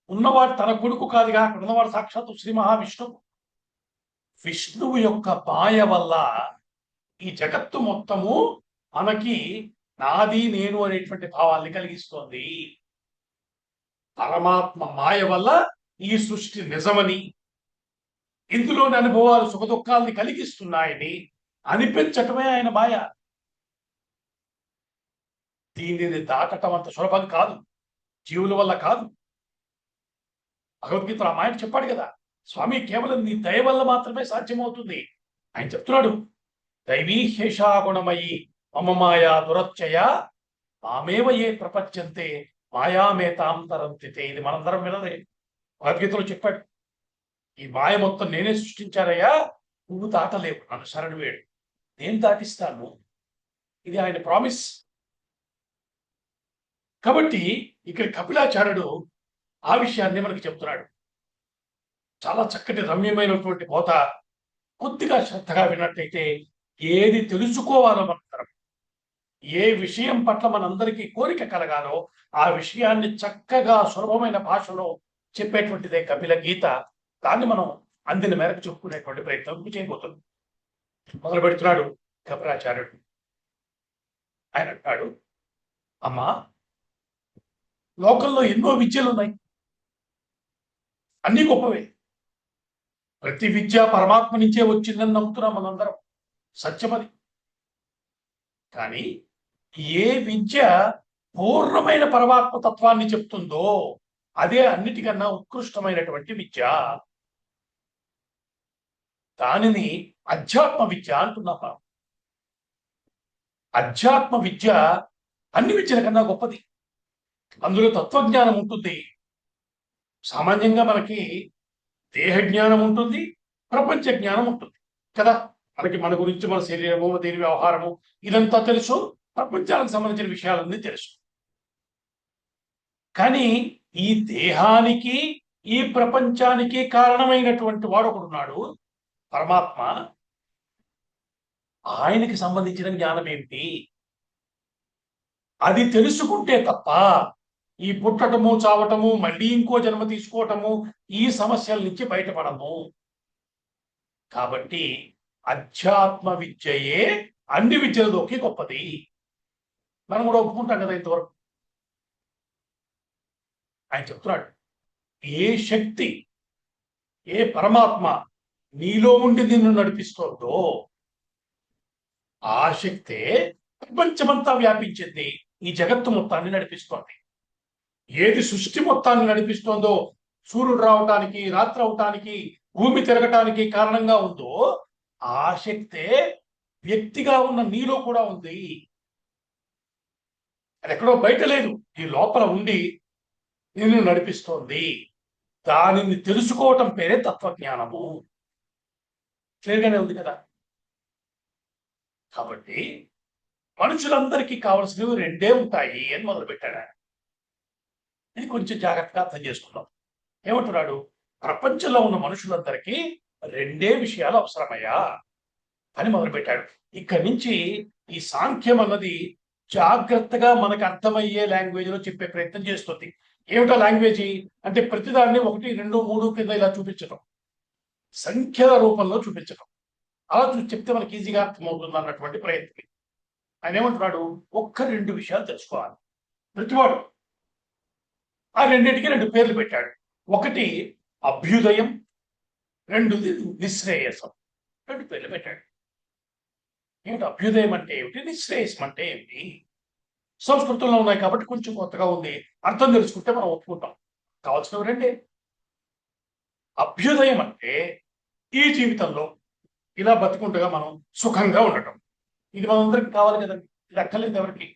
ఉన్నవాడు తన కొడుకు కాదుగా, అక్కడ ఉన్నవాడు సాక్షాత్తు శ్రీ మహావిష్ణువు. విష్ణువు యొక్క మాయ వల్ల ఈ జగత్తు మొత్తము మనకి నాది, నేను అనేటువంటి భావాల్ని కలిగిస్తోంది. పరమాత్మ మాయ వల్ల ఈ సృష్టి నిజమని, ఇందులోని అనుభవాలు సుఖ దుఃఖాలని కలిగిస్తున్నాయని అనిపించటమే ఆయన మాయ. దీనిని దాటటం అంత సులభం కాదు, జీవుల వల్ల కాదు. భగవద్గీతలో ఆ మాయను చెప్పాడు కదా, స్వామి కేవలం నీ దయ వల్ల మాత్రమే సాధ్యమవుతుంది. ఆయన చెప్తున్నాడు, దైవీ శేషాగుణమయి మమ మాయా దురత్యయ మామేవ ఏ ప్రపంచంతే మాయామేతాం తరంతితే. ఇది మనందరం వినదే, భగవద్గీతలో చెప్పాడు. ఈ మాయ మొత్తం నేనే సృష్టించారయ్యా, నువ్వు దాటలేవు, నన్ను శరణు వేడు, నేను దాటిస్తాను. ఇది ఆయన ప్రామిస్. కాబట్టి ఇక్కడ కపిలాచార్యుడు ఆ విషయాన్ని మనకి చెప్తున్నాడు. చాలా చక్కటి రమ్యమైనటువంటి బోధ. కొద్దిగా శ్రద్ధగా విన్నట్టయితే ఏది తెలుసుకోవాలో మనందరం, ఏ విషయం పట్ల మనందరికీ కోరిక కలగాలో ఆ విషయాన్ని చక్కగా సులభమైన భాషలో చెప్పేటువంటిదే కపిల గీత. దాన్ని మనం అందిన మేరకు చెప్పుకునేటువంటి ప్రయత్నం చేయబోతుంది. మొదలు పెడుతున్నాడు కపిలాచార్యుడు. ఆయన అంటాడు, అమ్మా, లోకంలో ఎన్నో విద్యలు ఉన్నాయి, అన్ని గొప్పవే. ప్రతి విద్య పరమాత్మ నుంచే వచ్చిందని నమ్ముతున్నాం మనందరం, సత్యమది. కానీ ఏ విద్య పూర్ణమైన పరమాత్మ తత్వాన్ని చెప్తుందో అదే అన్నిటికన్నా ఉత్కృష్టమైనటువంటి విద్య. దానిని అధ్యాత్మ విద్య అంటున్నాం. అధ్యాత్మ విద్య అన్ని విద్యల కన్నా గొప్పది. అందులో తత్వజ్ఞానం ఉంటుంది. సామాన్యంగా మనకి దేహ జ్ఞానం ఉంటుంది, ప్రపంచ జ్ఞానం ఉంటుంది కదా. మనకి మన గురించి, మన శరీరము, దీని వ్యవహారము ఇదంతా తెలుసు, ప్రపంచానికి సంబంధించిన విషయాలన్నీ తెలుసు. కానీ ఈ దేహానికి, ఈ ప్రపంచానికి కారణమైనటువంటి వాడు ఒకడున్నాడు, పరమాత్మ. ఆయనకి సంబంధించిన జ్ఞానం ఏమిటి? అది తెలుసుకుంటే తప్ప ఈ పుట్టటము, చావటము, మళ్ళీ ఇంకో జన్మ తీసుకోవటము, ఈ సమస్యల నుంచి బయటపడము. కాబట్టి అధ్యాత్మ విద్యయే అన్ని విద్యలలోకి గొప్పది. మనం కూడా ఒప్పుకుంటాం కదా ఇంతవరకు. ఆయన చెప్తున్నాడు, ఏ శక్తి, ఏ పరమాత్మ నీలో ఉండి నిన్ను నడిపిస్తోందో ఆ శక్తే ప్రపంచమంతా వ్యాపించింది, ఈ జగత్తు మొత్తాన్ని నడిపిస్తోంది. ఏది సృష్టి మొత్తాన్ని నడిపిస్తోందో, సూర్యుడు రావటానికి, రాత్రి అవటానికి, భూమి తిరగటానికి కారణంగా ఉందో ఆ శక్తే వ్యక్తిగా ఉన్న నీలో కూడా ఉంది. అది ఎక్కడో బయట లేదు, ఈ లోపల ఉండి నిన్ను నడిపిస్తోంది. దానిని తెలుసుకోవటం పేరే తత్వజ్ఞానము. క్లియర్గానే ఉంది కదా. కాబట్టి మనుషులందరికీ కావలసినవి రెండే ఉంటాయి అని మొదలుపెట్టాడు ఆయన. ఇది కొంచెం జాగ్రత్తగా అర్థం చేసుకుందాం. ఏమంటున్నాడు? ప్రపంచంలో ఉన్న మనుషులందరికీ రెండే విషయాలు అవసరమయ్యా అని మొదలుపెట్టాడు. ఇక్కడి నుంచి ఈ సాంఖ్యం అన్నది జాగ్రత్తగా మనకు అర్థమయ్యే లాంగ్వేజ్ లో చెప్పే ప్రయత్నం చేస్తుంది. ఏమిటా లాంగ్వేజ్ అంటే? ప్రతిదాన్ని 1, 2, 3 కింద ఇలా చూపించడం, సంఖ్యల రూపంలో చూపించడం. అలా చెప్తే మనకి ఈజీగా అర్థమవుతుంది అన్నటువంటి ప్రయత్నం. ఆయన ఏమంటున్నాడు? 1, 2 విషయాలు తెలుసుకోవాలి ప్రతివాడు. ఆ రెండింటికి 2 పేర్లు పెట్టాడు. ఒకటి అభ్యుదయం, రెండోది నిశ్రేయసం. 2 పేర్లు పెట్టాడు. ఏమిటి అభ్యుదయం అంటే ఏమిటి, నిశ్రేయసం అంటే ఏమిటి? సంస్కృతంలో ఉన్నాయి కాబట్టి కొంచెం కొత్తగా ఉంది, అర్థం తెలుసుకుంటే మనం ఒప్పుకుంటాం. కావాల్సినవి రెండే. అభ్యుదయం అంటే ఈ జీవితంలో ఇలా బతికుండగా మనం సుఖంగా ఉండటం. ఇది మనందరికి కావాలి కదండి, ఇది అక్కర్లేదు ఎవరికి.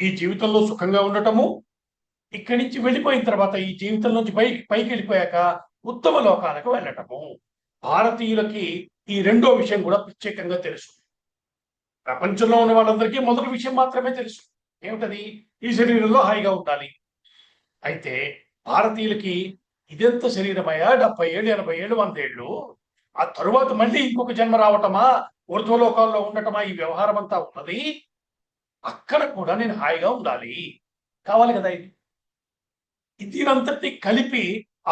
ఈ జీవితంలో సుఖంగా ఉండటము, ఇక్కడి నుంచి వెళ్ళిపోయిన తర్వాత ఈ జీవితం నుంచి పైకి వెళ్ళిపోయాక ఉత్తమ లోకాలకు వెళ్ళటము. భారతీయులకి ఈ రెండో విషయం కూడా ప్రత్యేకంగా తెలుసు. ప్రపంచంలో ఉన్న వాళ్ళందరికీ మొదటి విషయం మాత్రమే తెలుసు. ఏమిటది? ఈ శరీరంలో హాయిగా ఉండాలి. అయితే భారతీయులకి ఇదెంత శరీరమయ్యా, 70 ఏళ్ళు, 80 ఏళ్ళు, 100 ఏళ్ళు, ఆ తరువాత మళ్ళీ ఇంకొక జన్మ రావటమా, ఊర్ధ్వలోకాల్లో ఉండటమా, ఈ వ్యవహారం అంతా ఉన్నది. అక్కడ కూడా నేను హాయిగా ఉండాలి, కావాలి కదా. ఇది దీనంతటి కలిపి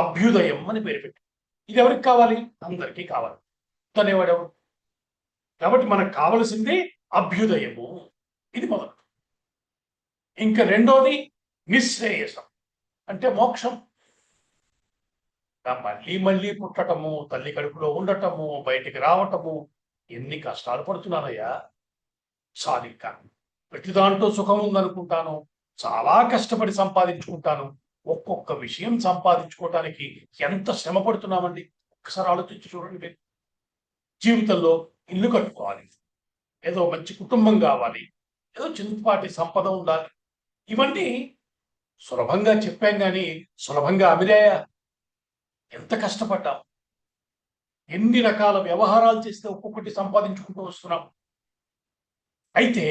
అభ్యుదయం అని పేరు పెట్టి, ఇది ఎవరికి కావాలి? అందరికీ కావాలి. అనేవాడెవరు? కాబట్టి మనకు కావలసింది అభ్యుదయము. ఇది మొదటి. ఇంకా రెండోది నిశ్రేయసం అంటే మోక్షం. మళ్ళీ మళ్ళీ పుట్టటము, తల్లి కడుపులో ఉండటము, బయటికి రావటము, ఎన్ని కష్టాలు పడుతున్నానయ్యా. చాలు, ఇంకా ప్రతి దాంట్లో సుఖం ఉందనుకుంటాను, చాలా కష్టపడి సంపాదించుకుంటాను. ఒక్కొక్క విషయం సంపాదించుకోవటానికి ఎంత శ్రమ పడుతున్నామండి, ఒకసారి ఆలోచించి చూడండి మీరు. జీవితంలో ఇల్లు కట్టుకోవాలి, ఏదో మంచి కుటుంబం కావాలి, ఏదో చిన్నపాటి సంపద ఉండాలి. ఇవన్నీ సులభంగా చెప్పాం కానీ సులభంగా అమిరాయా? ఎంత కష్టపడ్డాం, ఎన్ని రకాల వ్యవహారాలు చేస్తే ఒక్కొక్కటి సంపాదించుకుంటూ వస్తున్నాం. అయితే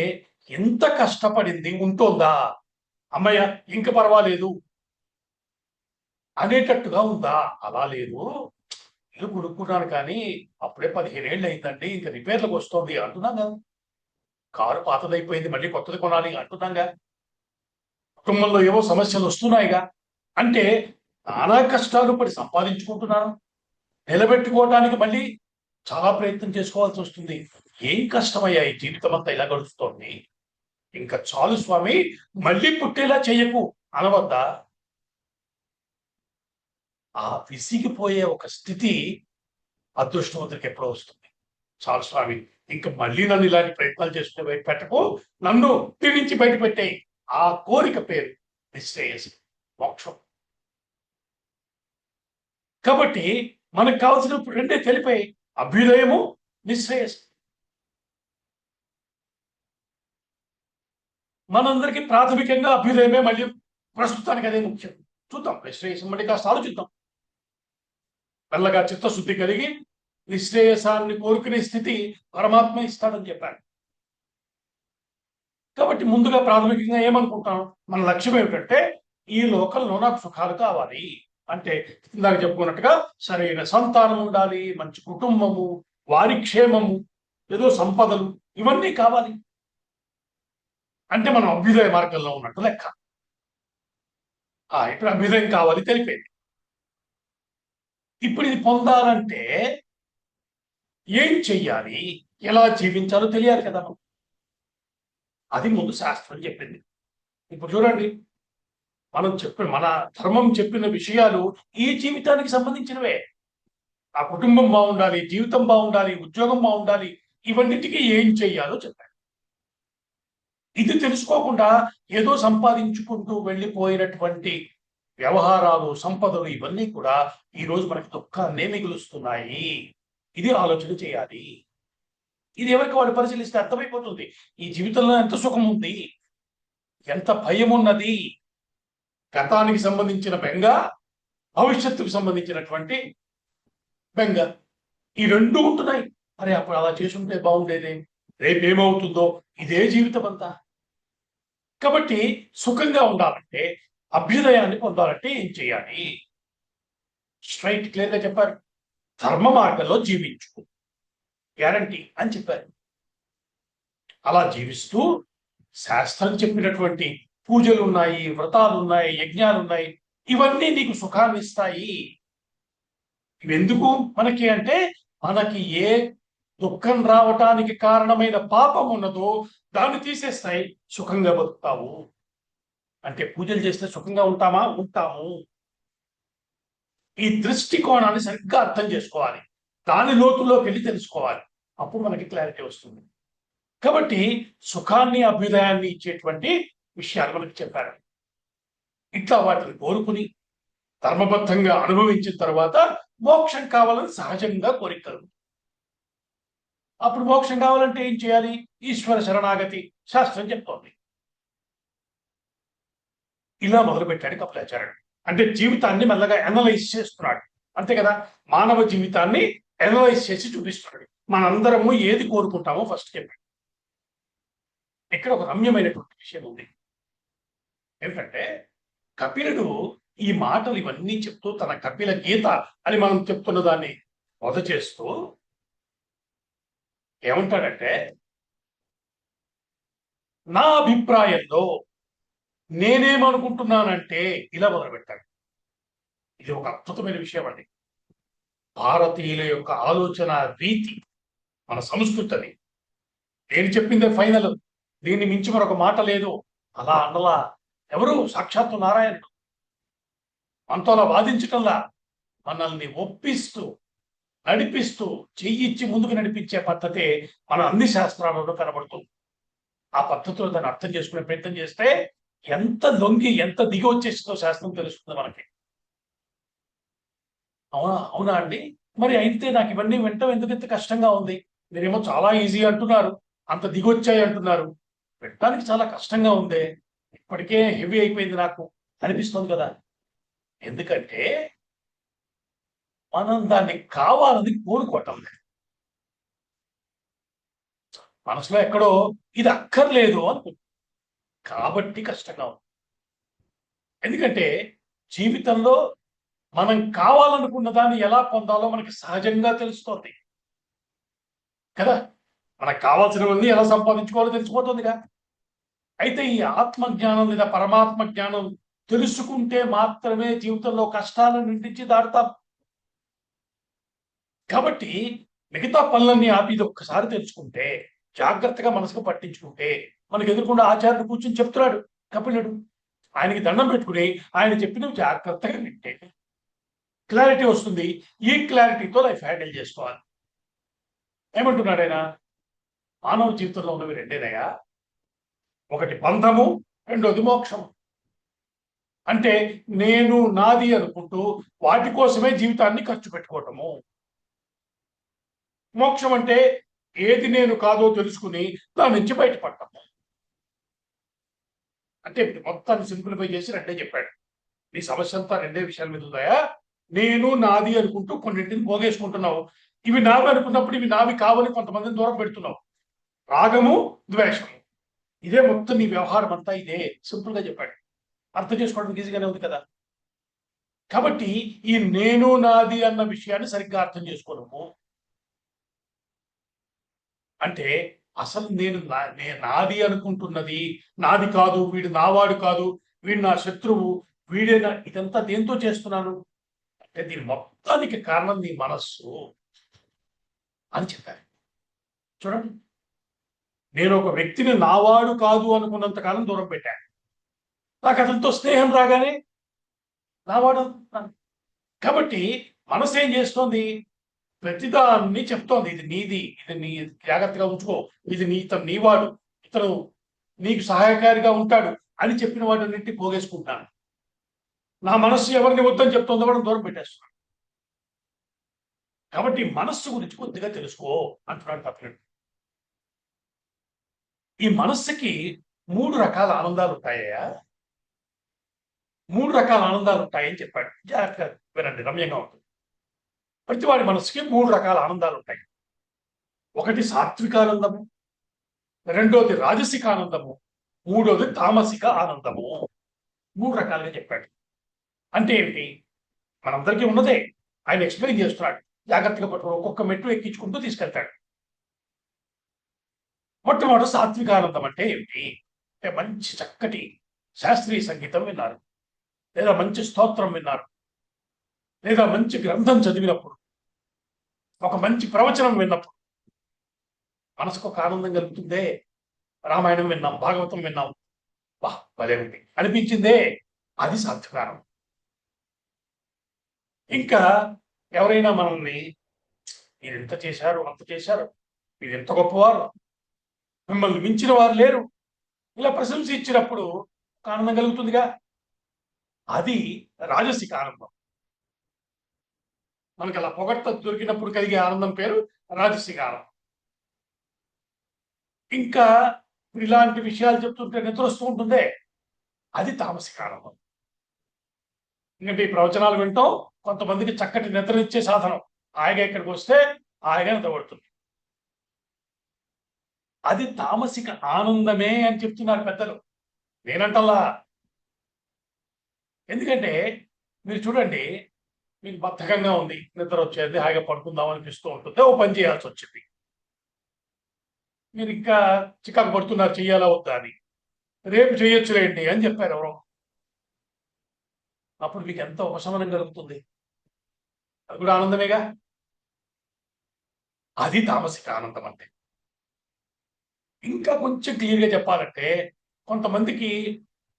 ఎంత కష్టపడింది ఉంటుందా? అమ్మయ్య ఇంక పర్వాలేదు అనేటట్టుగా ఉందా? అలా లేదు. ఇల్లు కొనుక్కున్నాను కానీ అప్పుడే 15 ఏళ్ళు అయిందండి, ఇంకా రిపేర్లకు వస్తుంది అంటున్నాను కదా. కారు పాతదైపోయింది మళ్ళీ కొత్తది కొనాలి అంటున్నాగా. కుటుంబంలో ఏవో సమస్యలు వస్తున్నాయిగా. అంటే నానా కష్టాలు పడి సంపాదించుకుంటున్నాను. నిలబెట్టుకోవటానికి మళ్ళీ చాలా ప్రయత్నం చేసుకోవాల్సి వస్తుంది. ఏం కష్టమయ్యా ఈ జీవితం అంతా ఇలా గడుస్తోంది. ఇంకా చాలు స్వామి, మళ్ళీ పుట్టేలా చెయ్యకు అనవద్దా? ఆ విసిగిపోయే ఒక స్థితి అదృష్టవంతుడికి ఎప్పుడో వస్తుంది. చాలు స్వామి, ఇంకా మళ్ళీ నన్ను ఇలాంటి ప్రయత్నాలు చేసుకునే బయట పెట్టకు, నన్ను దీని నుంచి బయట పెట్టేయి. ఆ కోరిక పేరు నిశ్రేయస్, మోక్షం. కాబట్టి మనకు కావాల్సిన రెండే తెలిపాయి, అభ్యుదయము, నిశ్రేయస్. మనందరికీ ప్రాథమికంగా అభ్యుదయమే, మళ్ళీ ప్రస్తుతానికి అదే ముఖ్యం. చూద్దాం, నిశ్రేయసం మళ్ళీ కాస్త ఆలోచిద్దాం. మెల్లగా చిత్తశుద్ధి కలిగి నిశ్రేయసాన్ని కోరుకునే స్థితి పరమాత్మ ఇస్తాడని చెప్పాడు. కాబట్టి ముందుగా ప్రాథమికంగా ఏమనుకుంటాం, మన లక్ష్యం ఏమిటంటే ఈ లోకంలో నాకు సుఖాలు కావాలి అంటే, ఇందాక చెప్పుకున్నట్టుగా సరైన సంతానం ఉండాలి, మంచి కుటుంబము, వారి క్షేమము, ఏదో సంపదలు, ఇవన్నీ కావాలి అంటే మనం అభ్యుదయ మార్గంలో ఉన్నట్టు లెక్క. ఇప్పుడు అభ్యుదయం కావాలి తెలిపేది. ఇప్పుడు ఇది పొందాలంటే ఏం చెయ్యాలి, ఎలా జీవించాలో తెలియాలి కదా. అది ముందు శాస్త్రం చెప్పింది. ఇప్పుడు చూడండి, మన ధర్మం చెప్పిన విషయాలు ఈ జీవితానికి సంబంధించినవే. ఆ కుటుంబం బాగుండాలి, జీవితం బాగుండాలి, ఉద్యోగం బాగుండాలి, ఇవన్నిటికీ ఏం చెయ్యాలో చెప్పాడు. ఇది తెలుసుకోకుండా ఏదో సంపాదించుకుంటూ వెళ్ళిపోయినటువంటి వ్యవహారాలు, సంపదలు, ఇవన్నీ కూడా ఈ రోజు మనకి దుఃఖాన్నే మిగులుస్తున్నాయి. ఇది ఆలోచన చేయాలి. ఇది ఎవరికి వాళ్ళు పరిశీలిస్తే అర్థమైపోతుంది. ఈ జీవితంలో ఎంత సుఖం ఉంది, ఎంత భయం ఉన్నది, గతానికి సంబంధించిన బెంగ, భవిష్యత్తుకు సంబంధించినటువంటి బెంగ, ఈ రెండు ఉంటున్నాయి. అరే అప్పుడు అలా చేసుంటే బాగుండేదే, రేపేమవుతుందో, ఇదే జీవితం అంతా. కాబట్టి సుఖంగా ఉండాలంటే, అభ్యుదయాన్ని పొందాలంటే ఏం చేయాలి? స్ట్రైట్ క్లియర్గా చెప్పారు, ధర్మ మార్గంలో జీవించు, గ్యారంటీ అని చెప్పారు. అలా జీవిస్తూ శాస్త్రం చెప్పినటువంటి పూజలు ఉన్నాయి, వ్రతాలు ఉన్నాయి, యజ్ఞాలు ఉన్నాయి, ఇవన్నీ నీకు సుఖాన్ని ఇస్తాయి. ఇవెందుకు మనకి అంటే, మనకి ఏ దుఃఖం రావటానికి కారణమైన పాపం ఉన్నదో దాన్ని తీసేస్తాయి, సుఖంగా బతుకుతావు. అంటే పూజలు చేస్తే సుఖంగా ఉంటామా? ఉంటాము. ఈ దృష్టికోణాన్ని సరిగ్గా అర్థం చేసుకోవాలి, దాని లోతుల్లోకి వెళ్ళి తెలుసుకోవాలి, అప్పుడు మనకి క్లారిటీ వస్తుంది. కాబట్టి సుఖాన్ని, అభ్యుదయాన్ని ఇచ్చేటువంటి విషయాలు మనకి చెప్పారు. ఇట్లా వాటిని కోరుకుని ధర్మబద్ధంగా అనుభవించిన తర్వాత మోక్షం కావాలని సహజంగా కోరికలు. అప్పుడు మోక్షం కావాలంటే ఏం చేయాలి? ఈశ్వర శరణాగతి శాస్త్రం చెప్తోంది. ఇలా మొదలుపెట్టాడు కపిలాచార్యుడు. అంటే జీవితాన్ని మెల్లగా అనలైజ్ చేస్తున్నాడు, అంతే కదా. మానవ జీవితాన్ని అనలైజ్ చేసి చూపిస్తున్నాడు. మనందరము ఏది కోరుకుంటామో ఫస్ట్ చెప్పాడు. ఇక్కడ ఒక రమ్యమైనటువంటి విషయం ఉంది. ఏమిటంటే, కపిలుడు ఈ మాటలు ఇవన్నీ చెప్తూ తన కపిల గీత అని మనం చెప్తున్న దాన్ని మొద చేస్తూ ఏమంటాడంటే, నా అభిప్రాయంలో నేనేమనుకుంటున్నానంటే, ఇలా మొదలుపెట్టాడు. ఇది ఒక అద్భుతమైన విషయం అండి. భారతీయుల యొక్క ఆలోచన రీతి, మన సంస్కృతి అది. నేను చెప్పిందే ఫైనల్, దీన్ని మించి మరొక మాట లేదు. అలా అన్నలా ఎవరు? సాక్షాత్తు నారాయణుడు. మనతో అలా వాదించటంలా, మనల్ని ఒప్పిస్తూ, నడిపిస్తూ, చెయ్యిచ్చి ముందుకు నడిపించే పద్ధతే మన అన్ని శాస్త్రాలలో కనబడుతుంది. ఆ పద్ధతిలో దాన్ని అర్థం చేసుకునే ప్రయత్నం చేస్తే ఎంత లొంగి, ఎంత దిగి వచ్చేసిందో శాస్త్రం తెలుస్తుంది మనకి. అవునా? అవునా అండి? మరి అయితే నాకు ఇవన్నీ వినటం ఎందుకంత కష్టంగా ఉంది? మీరేమో చాలా ఈజీ అంటున్నారు, అంత దిగొచ్చాయి అంటున్నారు. వినటానికి చాలా కష్టంగా ఉందే, ఇప్పటికే హెవీ అయిపోయింది నాకు అనిపిస్తుంది కదా. ఎందుకంటే మనం దాన్ని కావాలని కోరుకోవటం లేదు. మనసులో ఎక్కడో ఇది అక్కర్లేదు అనుకుంటుంది, కాబట్టి కష్టంగా ఉంది. ఎందుకంటే జీవితంలో మనం కావాలనుకున్న దాన్ని ఎలా పొందాలో మనకి సహజంగా తెలుస్తోంది కదా. మనకు కావాల్సినవన్నీ ఎలా సంపాదించుకోవాలో తెలిసిపోతుందిగా. అయితే ఈ ఆత్మజ్ఞానం లేదా పరమాత్మ జ్ఞానం తెలుసుకుంటే మాత్రమే జీవితంలో కష్టాలను నిండించి దాటుతాం. కాబట్టి మిగతా పనులన్నీ ఆపి ఇది ఒక్కసారి తెలుసుకుంటే, జాగ్రత్తగా మనసుకు పట్టించుకుంటే, మనకు ఎదురుకుండా ఆచార్యుడు కూర్చొని చెప్తున్నాడు కపిలుడు. ఆయనకి దండం పెట్టుకుని ఆయన చెప్పినవి జాగ్రత్తగా వింటే క్లారిటీ వస్తుంది. ఈ క్లారిటీతో లైఫ్ హ్యాండిల్ చేసుకోవాలి. ఏమంటున్నాడు ఆయన? మానవ జీవితంలో ఉన్నవి రెండేనయ్యా. ఒకటి బంధము, రెండోది మోక్షము. అంటే నేను నాది అనుకుంటూ వాటి కోసమే జీవితాన్ని ఖర్చు పెట్టుకోవటము. మోక్షం అంటే ఏది నేను కాదో తెలుసుకుని దాని నుంచి బయటపడటము. అంటే మొత్తాన్ని సింప్లిఫై చేసి రెండే చెప్పాడు. నీ సమస్య అంతా రెండే విషయాల మీద ఉందాయా. నేను నాది అనుకుంటూ కొన్నింటిని పోగేసుకుంటున్నావు. ఇవి నావి అనుకున్నప్పుడు ఇవి నావి కావని కొంతమందిని దూరం పెడుతున్నావు. రాగము, ద్వేషము, ఇదే మొత్తం నీ వ్యవహారం అంతా ఇదే. సింపుల్ గా చెప్పాడు. అర్థం చేసుకోవడానికి ఈజీగానే ఉంది కదా. కాబట్టి ఈ నేను నాది అన్న విషయాన్ని సరిగ్గా అర్థం చేసుకోవడము అంటే అసలు నేను నాది అనుకుంటున్నది నాది కాదు, వీడు నావాడు కాదు, వీడు నా శత్రువు, వీడేనా, ఇదంతా దేంతో చేస్తున్నాను అంటే దీని మొత్తానికి కారణం నీ మనస్సు అని చెప్పారు. చూడండి, నేను ఒక వ్యక్తిని నావాడు కాదు అనుకున్నంత కాలం దూరం పెట్టాను. నాకు అతనితో స్నేహం రాగానే నావాడు అనుకుంటున్నాను. కాబట్టి మనసు ఏం చేస్తోంది? ప్రతిదాన్ని చెప్తోంది, ఇది నీది, ఇది నీ, జాగ్రత్తగా ఉంచుకో, ఇది ఇతను నీవాడు, ఇతను నీకు సహాయకారిగా ఉంటాడు అని చెప్పిన వాటిన్నింటి పోగేసుకుంటాను. నా మనస్సు ఎవరిని వద్దని చెప్తుందో వాడిని దూరం పెట్టేస్తున్నాను. కాబట్టి మనస్సు గురించి కొద్దిగా తెలుసుకో అంటున్నాడు తప్పలేదు. ఈ మనస్సుకి 3 రకాల ఆనందాలు ఉంటాయా? 3 రకాల ఆనందాలు ఉంటాయని చెప్పాడు. జాగ్రత్తగా వినండి, రమ్యంగా ఉంటుంది. ప్రతి వాడి మనసుకి 3 రకాల ఆనందాలు ఉంటాయి. ఒకటి సాత్విక ఆనందము, రెండోది రాజసిక ఆనందము, మూడోది తామసిక ఆనందము. 3 రకాలుగా చెప్పాడు. అంటే ఏంటి? మనందరికీ ఉన్నదే. ఆయన ఎక్స్ప్లెయిన్ చేస్తున్నాడు. జాగ్రత్తగా పట్టుకుని ఒక్కొక్క మెట్టు ఎక్కించుకుంటూ తీసుకెళ్తాడు. మొట్టమొదటి సాత్విక ఆనందం అంటే ఏమిటి? అంటే మంచి చక్కటి శాస్త్రీయ సంగీతం విన్నారు, లేదా మంచి స్తోత్రం విన్నారు, లేదా మంచి గ్రంథం చదివినప్పుడు, ఒక మంచి ప్రవచనం విన్నప్పుడు మనసుకు ఒక ఆనందం కలుగుతుందే. రామాయణం విన్నాం, భాగవతం విన్నాం, వా భలే ఉంది అనిపించిందే, అది సాత్వికానం. ఇంకా ఎవరైనా మనల్ని మీరు ఎంత చేశారు, అంత చేశారు, మీరు ఎంత గొప్పవారు, మిమ్మల్ని మించిన వారు లేరు, ఇలా ప్రశంస ఇచ్చినప్పుడు ఒక ఆనందం కలుగుతుందిగా, అది రాజసిక ఆనందం. మనకి అలా పొగడ్త దొరికినప్పుడు కలిగే ఆనందం పేరు రాజసిక ఆనందం. ఇంకా ఇలాంటి విషయాలు చెప్తుంటే నిద్ర వస్తూ ఉంటుందే, అది తామసిక ఆనందం. ఎందుకంటే ఈ ప్రవచనాలు వింటాం కొంతమందికి చక్కటి నిద్రనిచ్చే సాధనం. హాయిగా ఇక్కడికి వస్తే హాయిగా నిద్రపడుతుంది. అది తామసిక ఆనందమే అని చెప్తున్నారు పెద్దలు, నేనంటల్లా. ఎందుకంటే మీరు చూడండి, మీకు బద్ధకంగా ఉంది, నిద్ర వచ్చేది, హాయిగా పడుకుందాం అనిపిస్తూ ఉంటుంది, ఓ పని చేయాల్సి వచ్చింది. మీరు ఇంకా చికాకు పడుతున్నారు, చెయ్యాలా వద్దా అని. రేపు చేయొచ్చులేండి అని చెప్పారు ఎవరో. అప్పుడు మీకు ఎంత ఉపశమనం కలుగుతుంది, అది కూడా ఆనందమేగా. అది తామసిక ఆనందం అంటే. ఇంకా కొంచెం క్లియర్గా చెప్పాలంటే, కొంతమందికి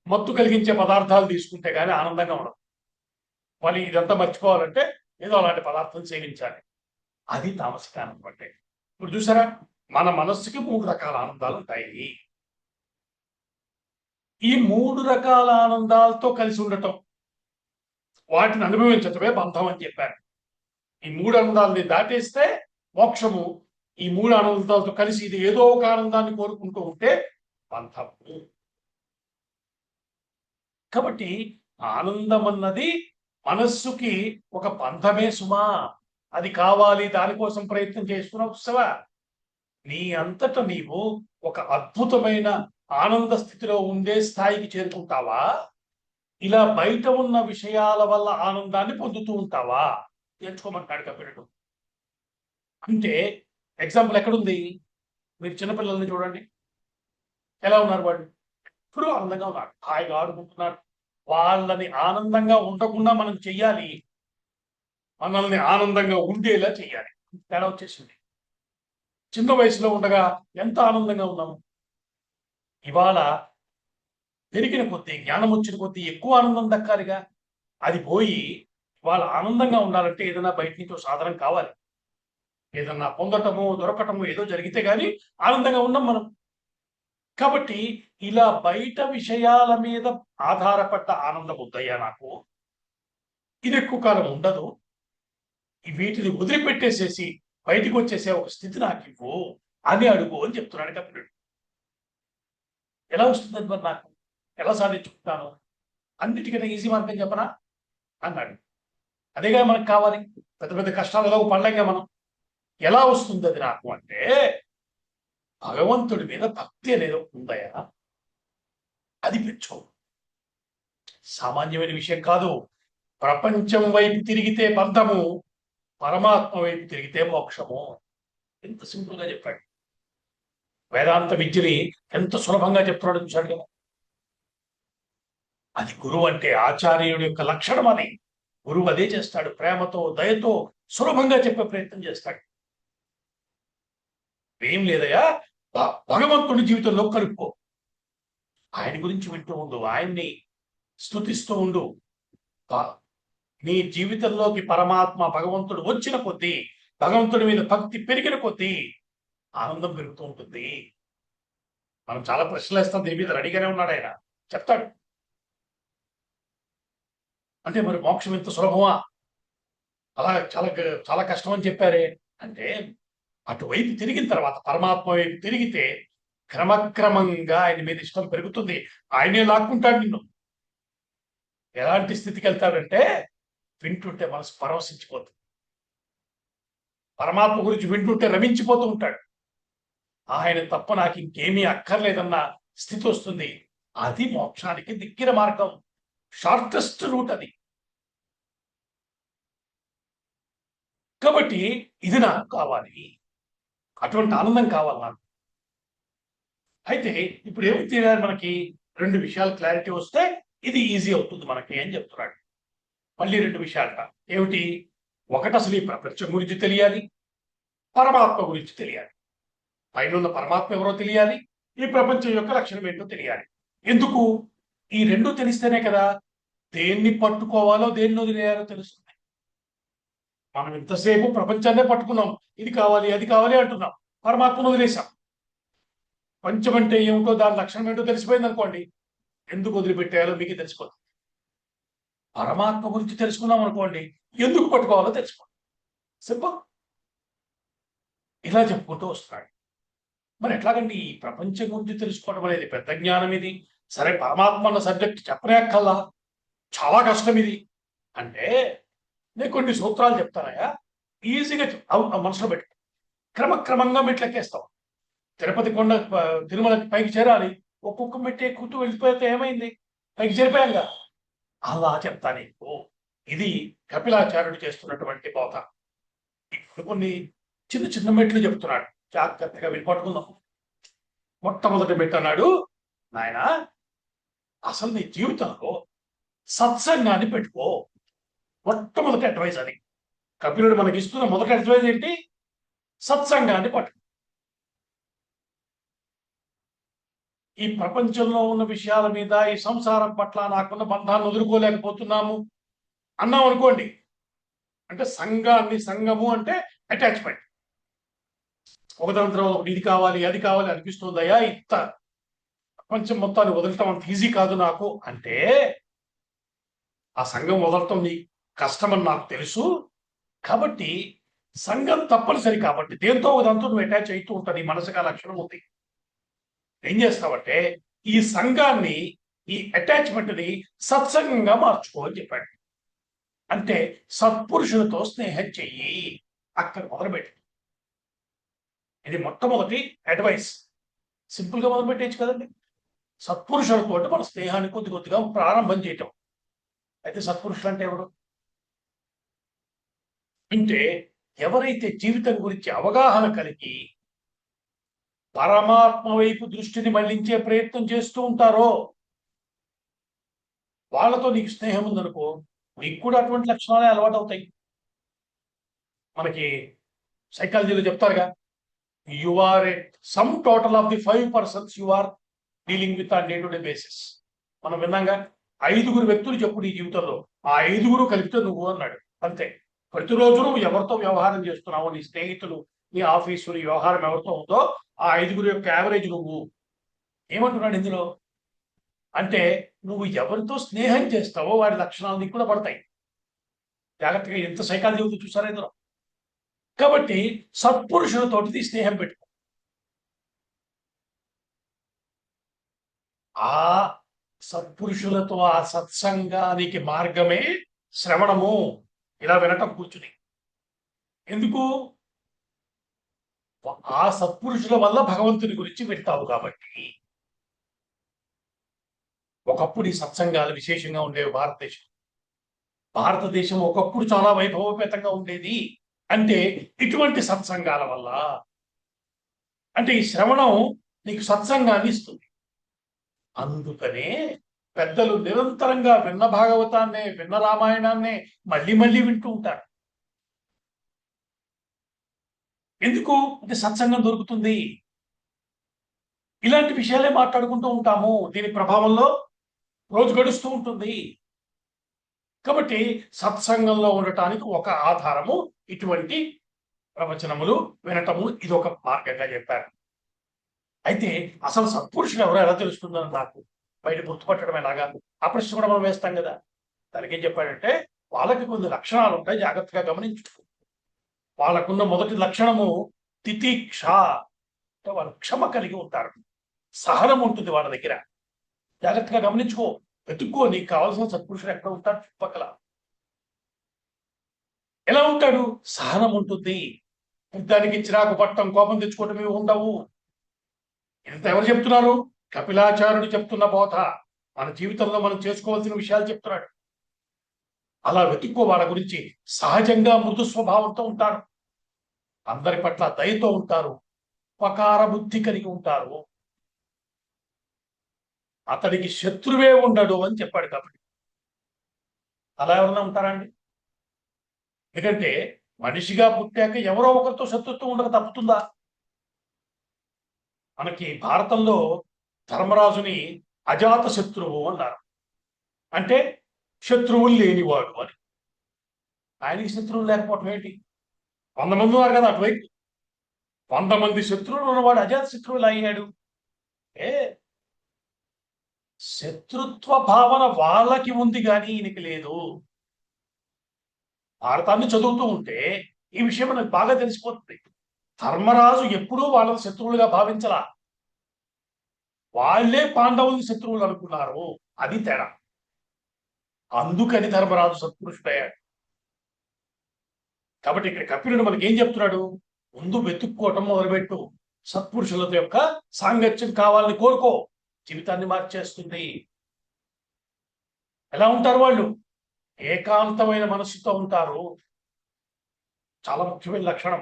మత్తు కలిగించే పదార్థాలు తీసుకుంటే కానీ ఆనందంగా ఉండదు. వాళ్ళు ఇదంతా మర్చిపోవాలంటే ఏదో అలాంటి పదార్థం సేవించాలి, అది తామసిక ఆనందం అంటే. ఇప్పుడు చూసారా, మన మనస్సుకి 3 రకాల ఆనందాలు ఉంటాయి. ఈ 3 రకాల ఆనందాలతో కలిసి ఉండటం, వాటిని అనుభవించటమే బంధం అని చెప్పారు. ఈ 3 ఆనందాలని దాటేస్తే మోక్షము. ఈ 3 ఆనందాలతో కలిసి ఇది ఏదో ఒక ఆనందాన్ని కోరుకుంటూ ఉంటే బంధము. కాబట్టి ఆనందం అన్నది మనస్సుకి ఒక బంధమే సుమా. అది కావాలి, దానికోసం ప్రయత్నం చేస్తున్నావు చూసావా. నీ అంతట నీవు ఒక అద్భుతమైన ఆనంద స్థితిలో ఉండే స్థాయికి చేరుకుంటావా, ఇలా బయట ఉన్న విషయాల వల్ల ఆనందాన్ని పొందుతూ ఉంటావా? ఎంచుకోమంటాడు కపిలుడు. అంటే ఎగ్జాంపుల్ ఎక్కడుంది? మీరు చిన్నపిల్లల్ని చూడండి, ఎలా ఉన్నారు వాళ్ళు? ఇప్పుడు ఆనందంగా ఉన్నారు, హాయిగా ఆడుకుంటున్నారు. వాళ్ళని ఆనందంగా ఉండకుండా మనం చెయ్యాలి, మనల్ని ఆనందంగా ఉండేలా చెయ్యాలి. తేడా వచ్చేసింది. చిన్న వయసులో ఉండగా ఎంత ఆనందంగా ఉన్నాము, ఇవాళ పెరిగిన కొద్దీ, జ్ఞానం వచ్చిన కొద్దీ ఎక్కువ ఆనందం దక్కాలిగా. అది పోయి వాళ్ళ ఆనందంగా ఉండాలంటే ఏదైనా బయట నుంచి సాధనం కావాలి. ఏదన్నా పొందటము, దొరకటము ఏదో జరిగితే గానీ ఆనందంగా ఉన్నాం మనం. కాబట్టి ఇలా బయట విషయాల మీద ఆధారపడ్డ ఆనందం వద్దయ్యా నాకు. ఇది ఎక్కువ కాలం ఉండదు. వీటిని వదిలిపెట్టేసేసి బయటికి వచ్చేసే ఒక స్థితి నాకివ్వు అని అడుగు అని చెప్తున్నాడు కపిలుడు. ఎలా వస్తుందని మరి నాకు? ఎలా సాధించుకుంటాను? అన్నిటికన్నా ఈజీ మార్గం చెప్పనా అన్నాడు. అదేగా మనకు కావాలి. పెద్ద పెద్ద కష్టాలు ఎలా పడలేంగా మనం. ఎలా వస్తుంది అది నాకు అంటే, భగవంతుడి మీద భక్తి అనేది ఉందయా, అది పెంచు. సామాన్యమైన విషయం కాదు. ప్రపంచం వైపు తిరిగితే బంధము, పరమాత్మ వైపు తిరిగితే మోక్షము. ఎంత సింపుల్ గా చెప్పాడు. వేదాంత విద్యని ఎంత సులభంగా చెప్తున్నాడు చూశాడు కదా. అది గురువు అంటే ఆచార్యుడి యొక్క లక్షణం. అది గురువు అదే చేస్తాడు. ప్రేమతో, దయతో సులభంగా చెప్పే ప్రయత్నం చేస్తాడు. ఏం లేదయా, భగవంతుడి జీవితంలో కలుపుకో. ఆయన గురించి వింటూ ఉండు, ఆయన్ని స్తుతిస్తూ ఉండు. నీ జీవితంలోకి పరమాత్మ భగవంతుడు వచ్చిన కొద్దీ, భగవంతుడి మీద భక్తి పెరిగిన కొద్దీ ఆనందం పెరుగుతూ ఉంటుంది. మనం చాలా ప్రశ్నలు వేస్తాం, దీని మీద రెడీగానే ఉన్నాడు ఆయన, చెప్తాడు. అంటే మరి మోక్షం ఎంత సులభమా, అలా చాలా చాలా కష్టం అని చెప్పారే అంటే, అటువైపు తిరిగిన తర్వాత, పరమాత్మ వైపు తిరిగితే క్రమక్రమంగా ఆయన మీద ఇష్టం పెరుగుతుంది. ఆయనే లాక్కుంటాడు నిన్ను. ఎలాంటి స్థితికి వెళ్తాడంటే, వింటుంటే మనసు పరవశించిపోతుంది. పరమాత్మ గురించి వింటుంటే రమించిపోతూ ఉంటాడు. ఆయన తప్ప నాకు ఇంకేమీ అక్కర్లేదన్న స్థితి వస్తుంది. అది మోక్షానికి దిక్కిన మార్గం, షార్టెస్ట్ రూట్ అది. కాబట్టి ఇది నాకు కావాలి, అటువంటి ఆనందం కావాలి నాకు. అయితే ఇప్పుడు ఏమి మనకి 2 విషయాలు క్లారిటీ వస్తే ఇది ఈజీ అవుతుంది మనకి అని చెప్తున్నాడు. మళ్ళీ 2 విషయాలట. ఏమిటి? ఒకటి, అసలు ఈ ప్రపంచం గురించి తెలియాలి, పరమాత్మ గురించి తెలియాలి. పైన ఉన్న పరమాత్మ ఎవరో తెలియాలి, ఈ ప్రపంచం యొక్క లక్షణం ఏంటో తెలియాలి. ఎందుకు? ఈ 2 తెలిస్తేనే కదా దేన్ని పట్టుకోవాలో దేన్ని వదిలేయాలో తెలుస్తుంది. మనం ఇంతసేపు ప్రపంచాన్నే పట్టుకున్నాం, ఇది కావాలి అది కావాలి అంటున్నాం, పరమాత్మను వదిలేశాం. పంచం అంటే ఏమిటో, దాని లక్షణం ఏంటో తెలిసిపోయింది అనుకోండి, ఎందుకు వదిలిపెట్టేయాలో మీకు తెలిసిపోతుంది. పరమాత్మ గురించి తెలుసుకున్నాం అనుకోండి, ఎందుకు పట్టుకోవాలో తెలుసుకోండి. సింపుల్. ఇలా చెప్పుకుంటూ వస్తున్నాడు. మరి ఎట్లాగండి ఈ ప్రపంచం గురించి తెలుసుకోవడం అనేది పెద్ద జ్ఞానం ఇది. సరే, పరమాత్మ అన్న సబ్జెక్ట్ చెప్పలేకల్లా చాలా కష్టం ఇది అంటే, నేను కొన్ని సూత్రాలు చెప్తానయ్యా, ఈజీగా మనసులో పెట్టు. క్రమక్రమంగా మెట్లెక్కేస్తాం. తిరుపతి కొండ, తిరుమల పైకి చేరాలి, ఒక్కొక్క మెట్టు ఎక్కుతూ వెళ్ళిపోతే ఏమైంది, పైకి చేరిపోయాంగా. అలా చెప్తా నీకు. ఇది కపిలాచార్యుడు చేస్తున్నటువంటి బోధ. ఇప్పుడు కొన్ని చిన్న చిన్న మెట్లు చెప్తున్నాడు, జాగ్రత్తగా వెళ్ళి పట్టుకుందాం. మొట్టమొదటి మెట్టు అన్నాడు, నాయన అసలు నీ జీవితంలో సత్సంగాన్ని పెట్టుకో. మొట్టమొదటి అడ్వైజ్ అది. కపిలుడు మనకి ఇస్తున్న మొదటి అడ్వైజ్ ఏంటి? సత్సంగాన్ని పట్టుకో. ఈ ప్రపంచంలో ఉన్న విషయాల మీద, ఈ సంసారం పట్ల నాకున్న బంధాన్ని వదులుకోలేకపోతున్నాము అన్నాం అనుకోండి, అంటే సంఘము అంటే అటాచ్మెంట్. ఒకదాని తర్వాత ఒకటి, ఇది కావాలి అది కావాలి అనిపిస్తుందయ్యా, ఇంత ప్రపంచం మొత్తాన్ని వదలటం అంత ఈజీ కాదు నాకు అంటే, ఆ సంఘం వదలటం నీ కష్టమని నాకు తెలుసు. కాబట్టి సంఘం తప్పనిసరి, కాబట్టి దేంతో దాంతో నువ్వు అటాచ్ అవుతూ ఉంటుంది, మనసుగా లక్షణం ఉంది. ఏం చేస్తావంటే ఈ సంఘాన్ని, ఈ అటాచ్మెంట్ ని సత్సంగంగా మార్చుకో అని చెప్పాడు. అంటే సత్పురుషులతో స్నేహం చెయ్యి, అక్కడ మొదలుపెట్టి. ఇది మొట్టమొదటి అడ్వైస్. సింపుల్ గా మొదలుపెట్టేచ్చు కదండి. సత్పురుషులతో మన స్నేహాన్ని కొద్ది కొద్దిగా ప్రారంభం చేయటం. అయితే సత్పురుషులు అంటే ఎవరు అంటే, ఎవరైతే జీవితం గురించి అవగాహన కలిగి పరమాత్మ వైపు దృష్టిని మళ్లించే ప్రయత్నం చేస్తూ ఉంటారో వాళ్ళతో నీకు స్నేహం ఉందనుకో, నీకు కూడా అటువంటి లక్షణాలే అలవాటు అవుతాయి. మనకి సైకాలజీలో చెప్తారుగా, you are a sum total of the 5 persons you are dealing with on day to day basis. మనం విన్నాగా, 5 వ్యక్తులు చెప్పు నీ జీవితంలో, ఆ 5 కలిపితే నువ్వు అన్నాడు. అంతే. ప్రతిరోజు నువ్వు ఎవరితో వ్యవహారం చేస్తున్నావు, నీ స్నేహితులు, నీ ఆఫీసు, నీ వ్యవహారం ఎవరితో ఉందో ఆ 5 యొక్క యావరేజ్ నువ్వు. ఏమంటున్నాడు ఇందులో అంటే, నువ్వు ఎవరితో స్నేహం చేస్తావో వాడి లక్షణాలు నీకు కూడా పడతాయి. జాగ్రత్తగా ఎంత సైకాలజీ ఉందో చూసారా ఇందులో. కాబట్టి సత్పురుషులతోటి స్నేహం పెట్టుకో. ఆ సత్పురుషులతో ఆ సత్సంగానికి మార్గమే శ్రవణము. ఇలా వినటం కూర్చుని. ఎందుకు? ఆ సత్పురుషుల వల్ల భగవంతుని గురించి వింటావు కాబట్టి. ఒకప్పుడు ఈ సత్సంగాలు విశేషంగా ఉండేవి భారతదేశం. భారతదేశం ఒకప్పుడు చాలా వైభవపేతంగా ఉండేది. అంటే ఇటువంటి సత్సంగాల వల్ల. అంటే ఈ శ్రవణం నీకు సత్సంగాన్ని ఇస్తుంది. అందుకనే పెద్దలు నిరంతరంగా విన్న భాగవతాన్నే, విన్న రామాయణాన్నే మళ్ళీ మళ్ళీ వింటూ ఉంటారు. ఎందుకు? అంటే సత్సంగం దొరుకుతుంది. ఇలాంటి విషయాలే మాట్లాడుకుంటూ ఉంటాము. దీని ప్రభావంలో రోజు గడుస్తూ ఉంటుంది. కాబట్టి సత్సంగంలో ఉండటానికి ఒక ఆధారము ఇటువంటి ప్రవచనములు వినటము. ఇది ఒక మార్గంగా చెప్పారు. అయితే అసలు సత్పురుషులు ఎవరో ఎలా తెలుస్తుందని నాకు బయట గుర్తుపట్టడం ఎలాగా? ఆ ప్రశ్న కూడా మనం వేస్తాం కదా. దానికి ఏం చెప్పాడంటే, వాళ్ళకి కొన్ని లక్షణాలు ఉంటాయి, జాగ్రత్తగా గమనించు. వాళ్ళకున్న మొదటి లక్షణము తితిక్ష. అంటే వాళ్ళు క్షమ కలిగి ఉంటారు. సహనం ఉంటుంది వాళ్ళ దగ్గర. జాగ్రత్తగా గమనించుకో, వెతుక్కో, నీకు కావాల్సిన సత్పురుషుడు ఎక్కడ ఉంటాడు చుట్టుపక్కల. ఎలా ఉంటాడు? సహనం ఉంటుంది. యుద్ధానికి చిరాకు పట్టడం, కోపం తెచ్చుకోవటం ఇవి ఉండవు. ఇంత ఎవరు చెప్తున్నారు? కపిలాచార్యుడు చెప్తున్న బోధ. మన జీవితంలో మనం చేసుకోవాల్సిన విషయాలు చెప్తున్నాడు. అలా వెతుక్కో వాళ్ళ గురించి. సహజంగా మృదు స్వభావంతో ఉంటారు. అందరి పట్ల దయతో ఉంటారు. ఉపకార బుద్ధి కలిగి ఉంటారు. అతడికి శత్రువే ఉండడు అని చెప్పాడు కాబట్టి. అలా ఎవరైనా ఉంటారండి? ఎందుకంటే మనిషిగా పుట్టాక ఎవరో ఒకరితో శత్రుత్వం ఉండక తప్పుతుందా? మనకి భారతంలో ధర్మరాజుని అజాత శత్రువు అన్నారు. అంటే శత్రువులు లేనివాడు అని. ఆయనకి శత్రువులు లేకపోవటం ఏంటి? 100 మంది ఉన్నారు కదా అటువైపు. 100 మంది శత్రువులు ఉన్నవాడు అజాత శత్రువులు అయ్యాడు. ఏ శత్రుత్వ భావన వాళ్ళకి ఉంది కానీ ఈయనకి లేదు. భారతాన్ని చదువుతూ ఉంటే ఈ విషయం మనకు బాగా తెలిసిపోతుంది. ధర్మరాజు ఎప్పుడూ వాళ్ళని శత్రువులుగా భావించలా. వాళ్లే పాండవులు శత్రువులు అనుకున్నారు. అది తేడా. అందుకని ధర్మరాజు సత్పురుషుడయ్యాడు. కాబట్టి ఇక్కడ కపిలుడు మనకి ఏం చెప్తున్నాడు? ముందు వెతుక్కోవటం మొదలుపెట్టు. సత్పురుషుల యొక్క సాంగత్యం కావాలని కోరుకో. జీవితాన్ని మార్చేస్తుంది. ఎలా ఉంటారు వాళ్ళు? ఏకాంతమైన మనస్సుతో ఉంటారు. చాలా ముఖ్యమైన లక్షణం.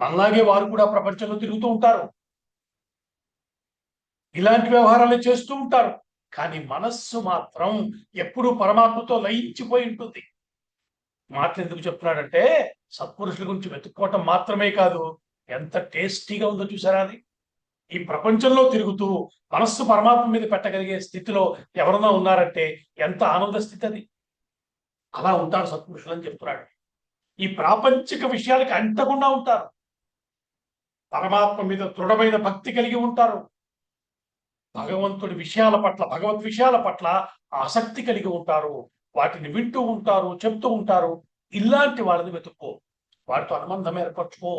అలాగే వారు కూడా ప్రపంచంలో తిరుగుతూ ఉంటారు. ఇలాంటి వ్యవహారాలు చేస్తూ ఉంటారు. కానీ మనస్సు మాత్రం ఎప్పుడూ పరమాత్మతో లయించిపోయి ఉంటుంది. మాటలు ఎందుకు చెప్తున్నాడంటే, సత్పురుషుల గురించి వెతుక్కోవటం మాత్రమే కాదు, ఎంత టేస్టీగా ఉందో చూసారా అది. ఈ ప్రపంచంలో తిరుగుతూ మనస్సు పరమాత్మ మీద పెట్టగలిగే స్థితిలో ఎవరన్నా ఉన్నారంటే ఎంత ఆనంద స్థితి అది. అలా ఉంటారు సత్పురుషులు అని చెప్తున్నాడు. ఈ ప్రాపంచిక విషయాలకి అంటకుండా ఉంటారు. పరమాత్మ మీద దృఢమైన భక్తి కలిగి ఉంటారు. భగవంతుడి విషయాల పట్ల, భగవద్ విషయాల పట్ల ఆసక్తి కలిగి ఉంటారు. వాటిని వింటూ ఉంటారు, చెప్తూ ఉంటారు. ఇలాంటి వాళ్ళని వెతుక్కో. వాటితో అనుబంధం ఏర్పరచుకో.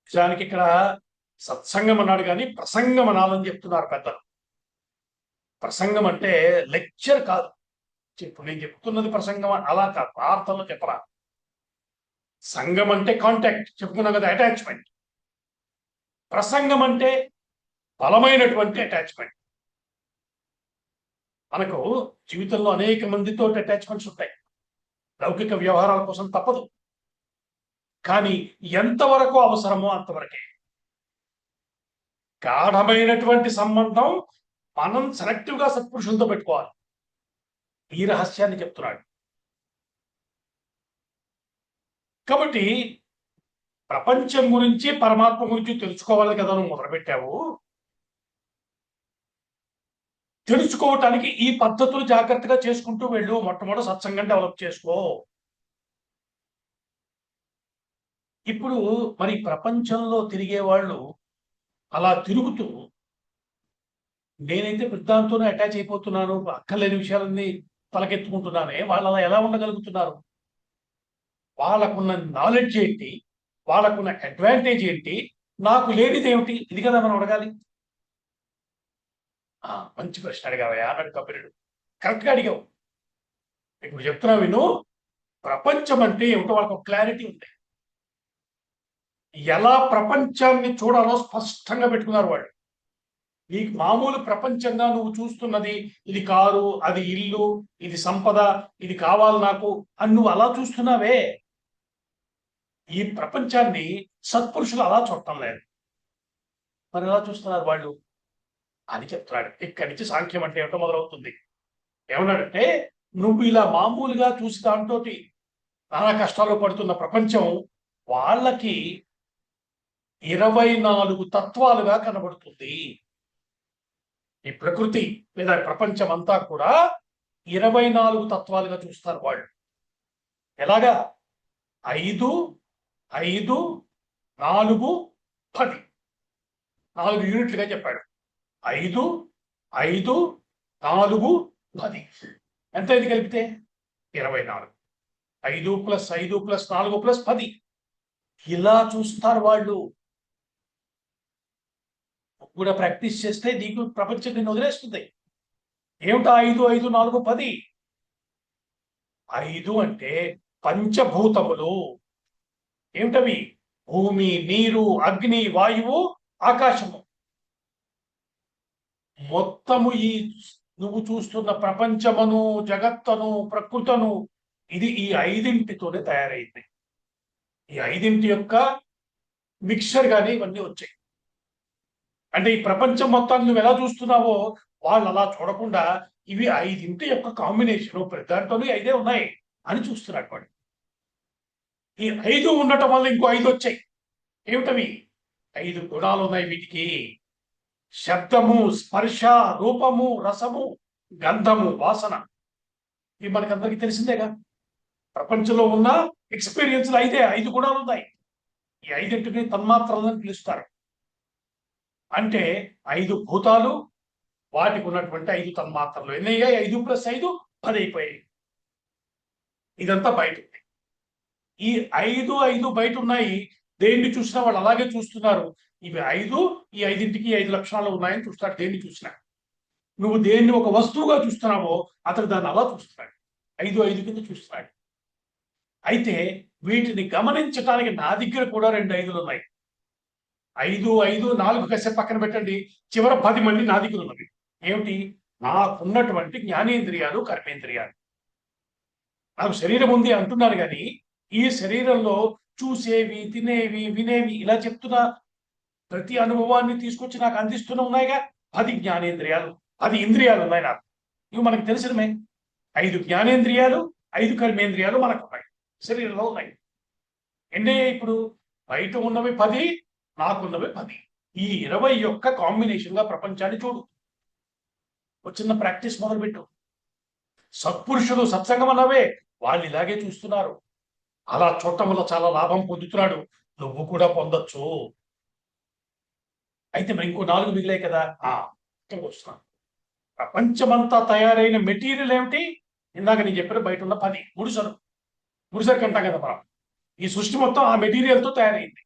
నిజానికి ఇక్కడ సత్సంగం అన్నాడు కానీ ప్రసంగం అనాలని చెప్తున్నారు పెద్దలు. ప్రసంగం అంటే లెక్చర్ కాదు. ఇప్పుడు నేను చెప్తున్నది ప్రసంగం అలా కాదు, ప్రార్థనలో చెప్పరా. సంఘం అంటే కాంటాక్ట్, చెప్పుకున్నాం కదా, అటాచ్మెంట్. ప్రసంగం అంటే బలమైనటువంటి అటాచ్మెంట్. మనకు జీవితంలో అనేక మందితో అటాచ్మెంట్స్ ఉంటాయి. లౌకిక వ్యవహారాల కోసం తప్పదు. కానీ ఎంతవరకు అవసరమో అంతవరకే. గాఢమైనటువంటి సంబంధం మనం సెలెక్టివ్ గా సత్పురుషులతో పెట్టుకోవాలి. ఈ రహస్యాన్ని చెప్తున్నాడు. కాబట్టి ప్రపంచం గురించి పరమాత్మ గురించి తెలుసుకోవాలి కదా నువ్వు మొదలుపెట్టావు. తెలుసుకోవటానికి ఈ పద్ధతులు జాగ్రత్తగా చేసుకుంటూ వెళ్ళు. మొట్టమొదటి సత్సంగం డెవలప్ చేసుకో. ఇప్పుడు మరి ప్రపంచంలో తిరిగే వాళ్ళు అలా తిరుగుతూ నేనైతే వృద్ధాంతోనే అటాచ్ అయిపోతున్నాను, అక్కర్లేని విషయాలన్నీ తలకెత్తుకుంటున్నానే, వాళ్ళు అలా ఎలా ఉండగలుగుతున్నారు? వాళ్ళకున్న నాలెడ్జ్ ఏంటి, వాళ్ళకున్న అడ్వాంటేజ్ ఏంటి, నాకు లేనిది ఏమిటి? ఇది కదా మనం అడగాలి. మంచి ప్రశ్న అడిగావయ్యా అన్నాడు కపిలుడు. కరెక్ట్గా అడిగావు. ఇప్పుడు చెప్తున్నా విను. ప్రపంచం అంటే ఏమిటో వాళ్ళకు క్లారిటీ ఉంది. ఎలా ప్రపంచాన్ని చూడాలో స్పష్టంగా పెట్టుకున్నారు వాళ్ళు. నీకు మామూలు ప్రపంచంగా నువ్వు చూస్తున్నది ఇది కారు, అది ఇల్లు, ఇది సంపద, ఇది కావాలి నాకు అని నువ్వు అలా చూస్తున్నావే. ఈ ప్రపంచాన్ని సత్పురుషులు అలా చూడటం లేదు. మరి ఎలా చూస్తున్నారు వాళ్ళు అని చెప్తున్నాడు. ఇక్కడి నుంచి సాంఖ్యం అంటే ఏమిటో మొదలవుతుంది. ఏమన్నాడంటే, నువ్వు ఇలా మామూలుగా చూసి దాంతో నానా కష్టాలు పడుతున్న ప్రపంచం వాళ్ళకి 24 తత్వాలుగా కనబడుతుంది. ఈ ప్రకృతి లేదా ప్రపంచం అంతా కూడా 24 తత్వాలుగా చూస్తారు వాళ్ళు. ఎలాగా? 5, 5, 4, 10 4 యూనిట్లుగా చెప్పాడు. 5, 5, 4, 10 ఎంత ఇది కలిపితే 24. 5 + 5 + 4 + 10 ఇలా చూస్తారు వాళ్ళు. కూడా ప్రాక్టీస్ చేస్తే నీకు ప్రపంచం నిన్ను వదిలేస్తుంది. ఏమిటా 5, 5, 4, 10? 5 అంటే పంచభూతములు. ఏమిటవి? భూమి, నీరు, అగ్ని, వాయువు, ఆకాశము. మొత్తము ఈ నువ్వు చూస్తున్న ప్రపంచమును, జగత్తను, ప్రకృతను ఇది ఈ 5తోనే తయారైంది. ఈ 5 యొక్క మిక్చర్ గానీ ఇవన్నీ వచ్చాయి. అంటే ఈ ప్రపంచం మొత్తాన్ని నువ్వు ఎలా చూస్తున్నావో వాళ్ళు అలా చూడకుండా ఇవి 5 యొక్క కాంబినేషన్, ప్రతి దాంట్లోనే 5 ఉన్నాయి అని చూస్తున్నాడు వాడు. ఈ 5 ఉండటం వల్ల ఇంకో 5 వచ్చాయి. ఏమిటవి? 5 గుణాలు ఉన్నాయి వీటికి. శబ్దము, స్పర్శ, రూపము, రసము, గంధము, వాసన. ఇవి మనకందరికీ తెలిసిందేగా. ప్రపంచంలో ఉన్న ఎక్స్పీరియన్స్ 5 గుణాలు ఉన్నాయి. ఈ 5 తన్మాత్రలను పిలుస్తారు. అంటే 5 భూతాలు, వాటికి ఉన్నటువంటి 5 తన్మాత్రలు ఎన్నయ్యాయి? 5 + 5 10 అయిపోయాయి. ఇదంతా బయట ఉంది. ఈ 5 బయట ఉన్నాయి. దేన్ని చూసినా వాళ్ళు అలాగే చూస్తున్నారు. ఇవి 5, ఈ 5కి 5 లక్షణాలు ఉన్నాయని చూస్తాడు దేన్ని చూసినా. నువ్వు దేన్ని ఒక వస్తువుగా చూస్తున్నావో అతడు దాన్ని అలా చూస్తున్నాడు. 5 కింద చూస్తున్నాడు. అయితే వీటిని గమనించడానికి నా దగ్గర కూడా 2 5లు ఉన్నాయి. 5, 5, 4 కాసేపు పక్కన పెట్టండి. చివర 10 మంది నా దగ్గర ఉన్నవి. ఏమిటి? నాకున్నటువంటి జ్ఞానేంద్రియాలు, కర్మేంద్రియాలు. నాకు శరీరం ఉంది అంటున్నాను కానీ ఈ శరీరంలో చూసేవి, తినేవి, వినేవి ఇలా చెప్తున్నా ప్రతి అనుభవాన్ని తీసుకొచ్చి నాకు అందిస్తూనే ఉన్నాయిగా. 10 జ్ఞానేంద్రియాలు, 10 ఇంద్రియాలు ఉన్నాయి నాకు. ఇవి మనకు తెలిసినమే. 5 జ్ఞానేంద్రియాలు, 5 కర్మేంద్రియాలు మనకు ఉన్నాయి, శరీరంలో ఉన్నాయి. ఎన్నయ్యాయి ఇప్పుడు? బయట ఉన్నవి 10, నాకున్నవి 10. ఈ 20 యొక్క కాంబినేషన్ గా ప్రపంచాన్ని చూడు. ఒక చిన్న ప్రాక్టీస్ మొదలుపెట్టు. సత్పురుషులు, సత్సంగం అన్నవే వాళ్ళు ఇలాగే చూస్తున్నారు. అలా చూడటం వల్ల చాలా లాభం పొందుతున్నాడు. నువ్వు కూడా పొందొచ్చు. అయితే మరి ఇంకో 4 మిగిలాయి కదా. ఇక్కడికి వస్తున్నాను. ప్రపంచమంతా తయారైన మెటీరియల్ ఏమిటి? ఇందాక నేను చెప్పిన బయట ఉన్న 10 గుడిసెలు. గుడిసెలకు అంటాం కదా మనం. ఈ సృష్టి మొత్తం ఆ మెటీరియల్తో తయారైంది.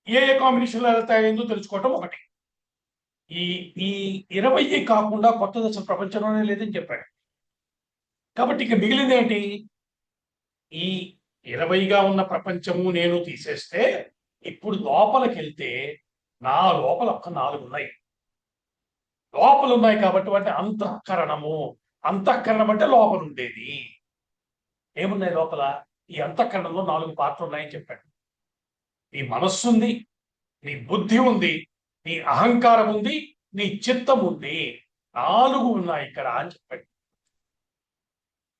ఏ కాంబినేషన్లో ఎలా తయారైందో తెలుసుకోవటం ఒకటి. ఈ ఈ 20 కాకుండా కొత్తది అసలు ప్రపంచంలోనే లేదని చెప్పాడు. కాబట్టి ఇక మిగిలింది ఏంటి? ఈ 20గా ఉన్న ప్రపంచము నేను తీసేస్తే ఇప్పుడు లోపలికి వెళ్తే నా లోపల ఒక్క 4 ఉన్నాయి. లోపల ఉన్నాయి కాబట్టి వాటి అంతఃకరణము. అంతఃకరణం అంటే లోపల ఉండేది. ఏమున్నాయి లోపల? ఈ అంతఃకరణంలో 4 పార్ట్లు ఉన్నాయని చెప్పాడు. ఈ మనస్సు ఉంది, నీ బుద్ధి ఉంది, నీ అహంకారం ఉంది, నీ చిత్తం ఉంది. 4 ఉన్నాయి ఇక్కడ అని చెప్పాడు.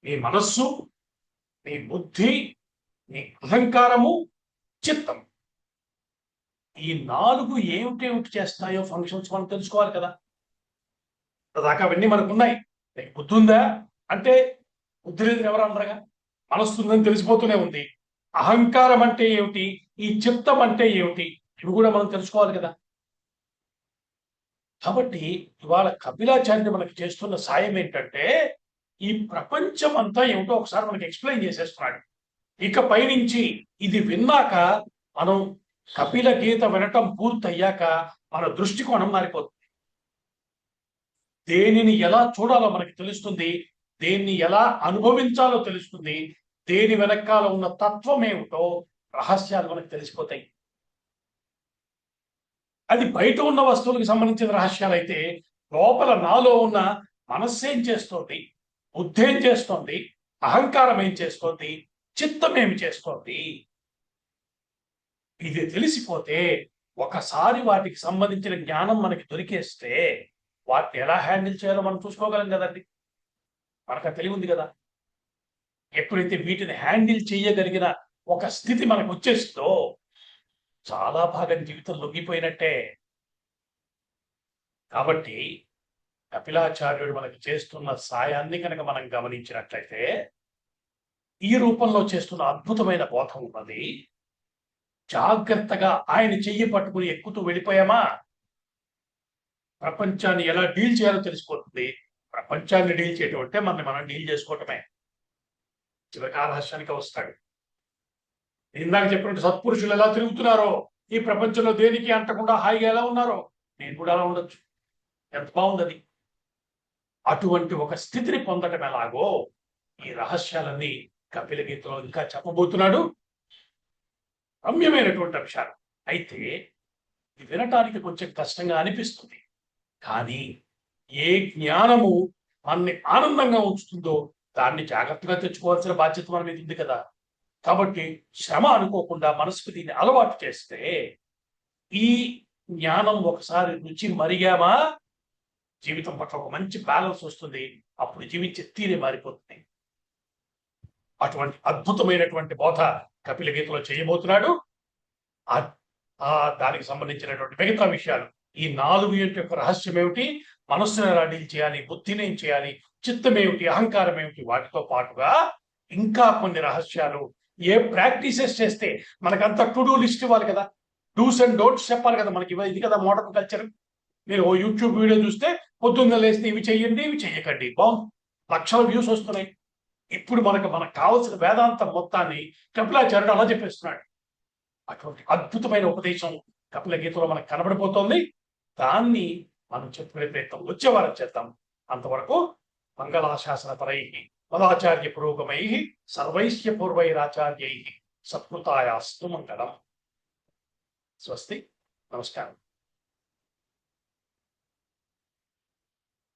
నీ మనస్సు, నీ బుద్ధి, నీ అహంకారము, చిత్తం. ఈ 4 ఏమిటేమిటి చేస్తాయో ఫంక్షన్స్ మనం తెలుసుకోవాలి కదా. దాకా అవన్నీ మనకు ఉన్నాయి. నీకు బుద్ధి ఉందా అంటే బుద్ధి లేదు ఎవరు అందరగా. మనస్సు ఉందని తెలిసిపోతూనే ఉంది. అహంకారం అంటే ఏమిటి, ఈ చిత్తం అంటే ఏమిటి, ఇవి కూడా మనం తెలుసుకోవాలి కదా. కాబట్టి ఇవాళ కపిలాచార్యుడు మనకి చేస్తున్న సాయం ఏంటంటే ఈ ప్రపంచం అంతా ఏమిటో ఒకసారి మనకి ఎక్స్ప్లెయిన్ చేసేస్తున్నాడు. ఇక పైనుంచి ఇది విన్నాక మనం కపిల గీత వినటం పూర్తయ్యాక మన దృష్టికోణం మారిపోతుంది. దేనిని ఎలా చూడాలో మనకి తెలుస్తుంది, దేన్ని ఎలా అనుభవించాలో తెలుస్తుంది, దేని వెనకాల ఉన్న తత్వం ఏమిటో రహస్యాలు మనకు తెలిసిపోతాయి. అది బయట ఉన్న వస్తువులకు సంబంధించిన రహస్యాలు అయితే లోపల నాలో ఉన్న మనస్సు ఏం చేస్తోంది, బుద్ధి ఏం చేస్తోంది, అహంకారం ఏం చేస్తోంది, చిత్తం ఏమి చేస్తోంది, ఇది తెలిసిపోతే ఒకసారి వాటికి సంబంధించిన జ్ఞానం మనకి దొరికేస్తే వాటిని ఎలా హ్యాండిల్ చేయాలో మనం చూసుకోగలం కదండి. మనకు తెలివి ఉంది కదా. ఎప్పుడైతే వీటిని హ్యాండిల్ చేయగలిగిన ఒక స్థితి మనకు వచ్చేస్తుందో చాలా భాగం జీవితం లొంగిపోయినట్టే. కాబట్టి కపిలాచార్యుడు మనకి చేస్తున్న సాయాన్ని కనుక మనం గమనించినట్లయితే ఈ రూపంలో చేస్తున్న అద్భుతమైన బోధం ఉన్నది. జాగ్రత్తగా ఆయన చెయ్యి పట్టుకుని ఎక్కుతూ వెళ్ళిపోయామా ప్రపంచాన్ని ఎలా డీల్ చేయాలో తెలిసిపోతుంది. ప్రపంచాన్ని డీల్ చేయటం అంటే మనం డీల్ చేసుకోవటమే. చివరికి ఆ రహస్యానికి వస్తాడు. ఇందాక చెప్పినట్టు సత్పురుషులు ఎలా తిరుగుతున్నారో ఈ ప్రపంచంలో దేనికి అంటకుండా హాయిగా ఎలా ఉన్నారో నేను కూడా అలా ఉండొచ్చు. ఎంత బాగుంది. అటువంటి ఒక స్థితిని పొందటం ఎలాగో ఈ రహస్యాలన్నీ కపిల గీతలో ఇంకా చెప్పబోతున్నాడు. రమ్యమైనటువంటి అంశాలు. అయితే ఇది వినటానికి కొంచెం కష్టంగా అనిపిస్తుంది. కానీ ఏ జ్ఞానము మనని ఆనందంగా ఉంచుతుందో దాన్ని జాగ్రత్తగా తెచ్చుకోవాల్సిన బాధ్యత మన మీద ఉంది కదా. కాబట్టి శ్రమ అనుకోకుండా మనసుకు దీన్ని అలవాటు చేస్తే ఈ జ్ఞానం ఒకసారి రుచి మరిగామా జీవితం పట్ల ఒక మంచి బ్యాలెన్స్ వస్తుంది. అప్పుడు జీవించే తీరే మారిపోతుంది. అటువంటి అద్భుతమైనటువంటి బోధ కపిల గీతలో చేయబోతున్నాడు. దానికి సంబంధించినటువంటి మిగతా విషయాలు ఈ 4 యొక్క రహస్యం ఏమిటి, మనస్సును ఎలా డీల్ చేయాలి, బుద్ధిని ఏం చేయాలి, చిత్తం ఏమిటి, అహంకారం ఏమిటి, వాటితో పాటుగా ఇంకా కొన్ని రహస్యాలు ఏ ప్రాక్టీసెస్ చేస్తే మనకంతా టు డూ లిస్ట్ ఇవ్వాలి కదా. డూస్ అండ్ డోంట్స్ చెప్పాలి కదా మనకి. ఇది కదా మోడర్న్ కల్చర్. మీరు ఓ యూట్యూబ్ వీడియో చూస్తే పొద్దున్న లేస్తే ఇవి చెయ్యండి, ఇవి చెయ్యకండి, బాగుంది, లక్షల వ్యూస్ వస్తున్నాయి. ఇప్పుడు మనకు కావాల్సిన వేదాంతం మొత్తాన్ని కపిలాచార్యుడు అలా చెప్పేస్తున్నాడు. అటువంటి అద్భుతమైన ఉపదేశం కపిల గీతలో మనకు కనబడిపోతుంది. దాన్ని మనం చెప్పుకునే ప్రయత్నం వచ్చే వారం చేద్దాం. అంతవరకు మంగళాశాసన పరై మదాచార్య పురోగమై సర్వైశ్య పూర్వైరాచార్యై సత్కృతాయాస్తు మంగళం. స్వస్తి. నమస్కారం.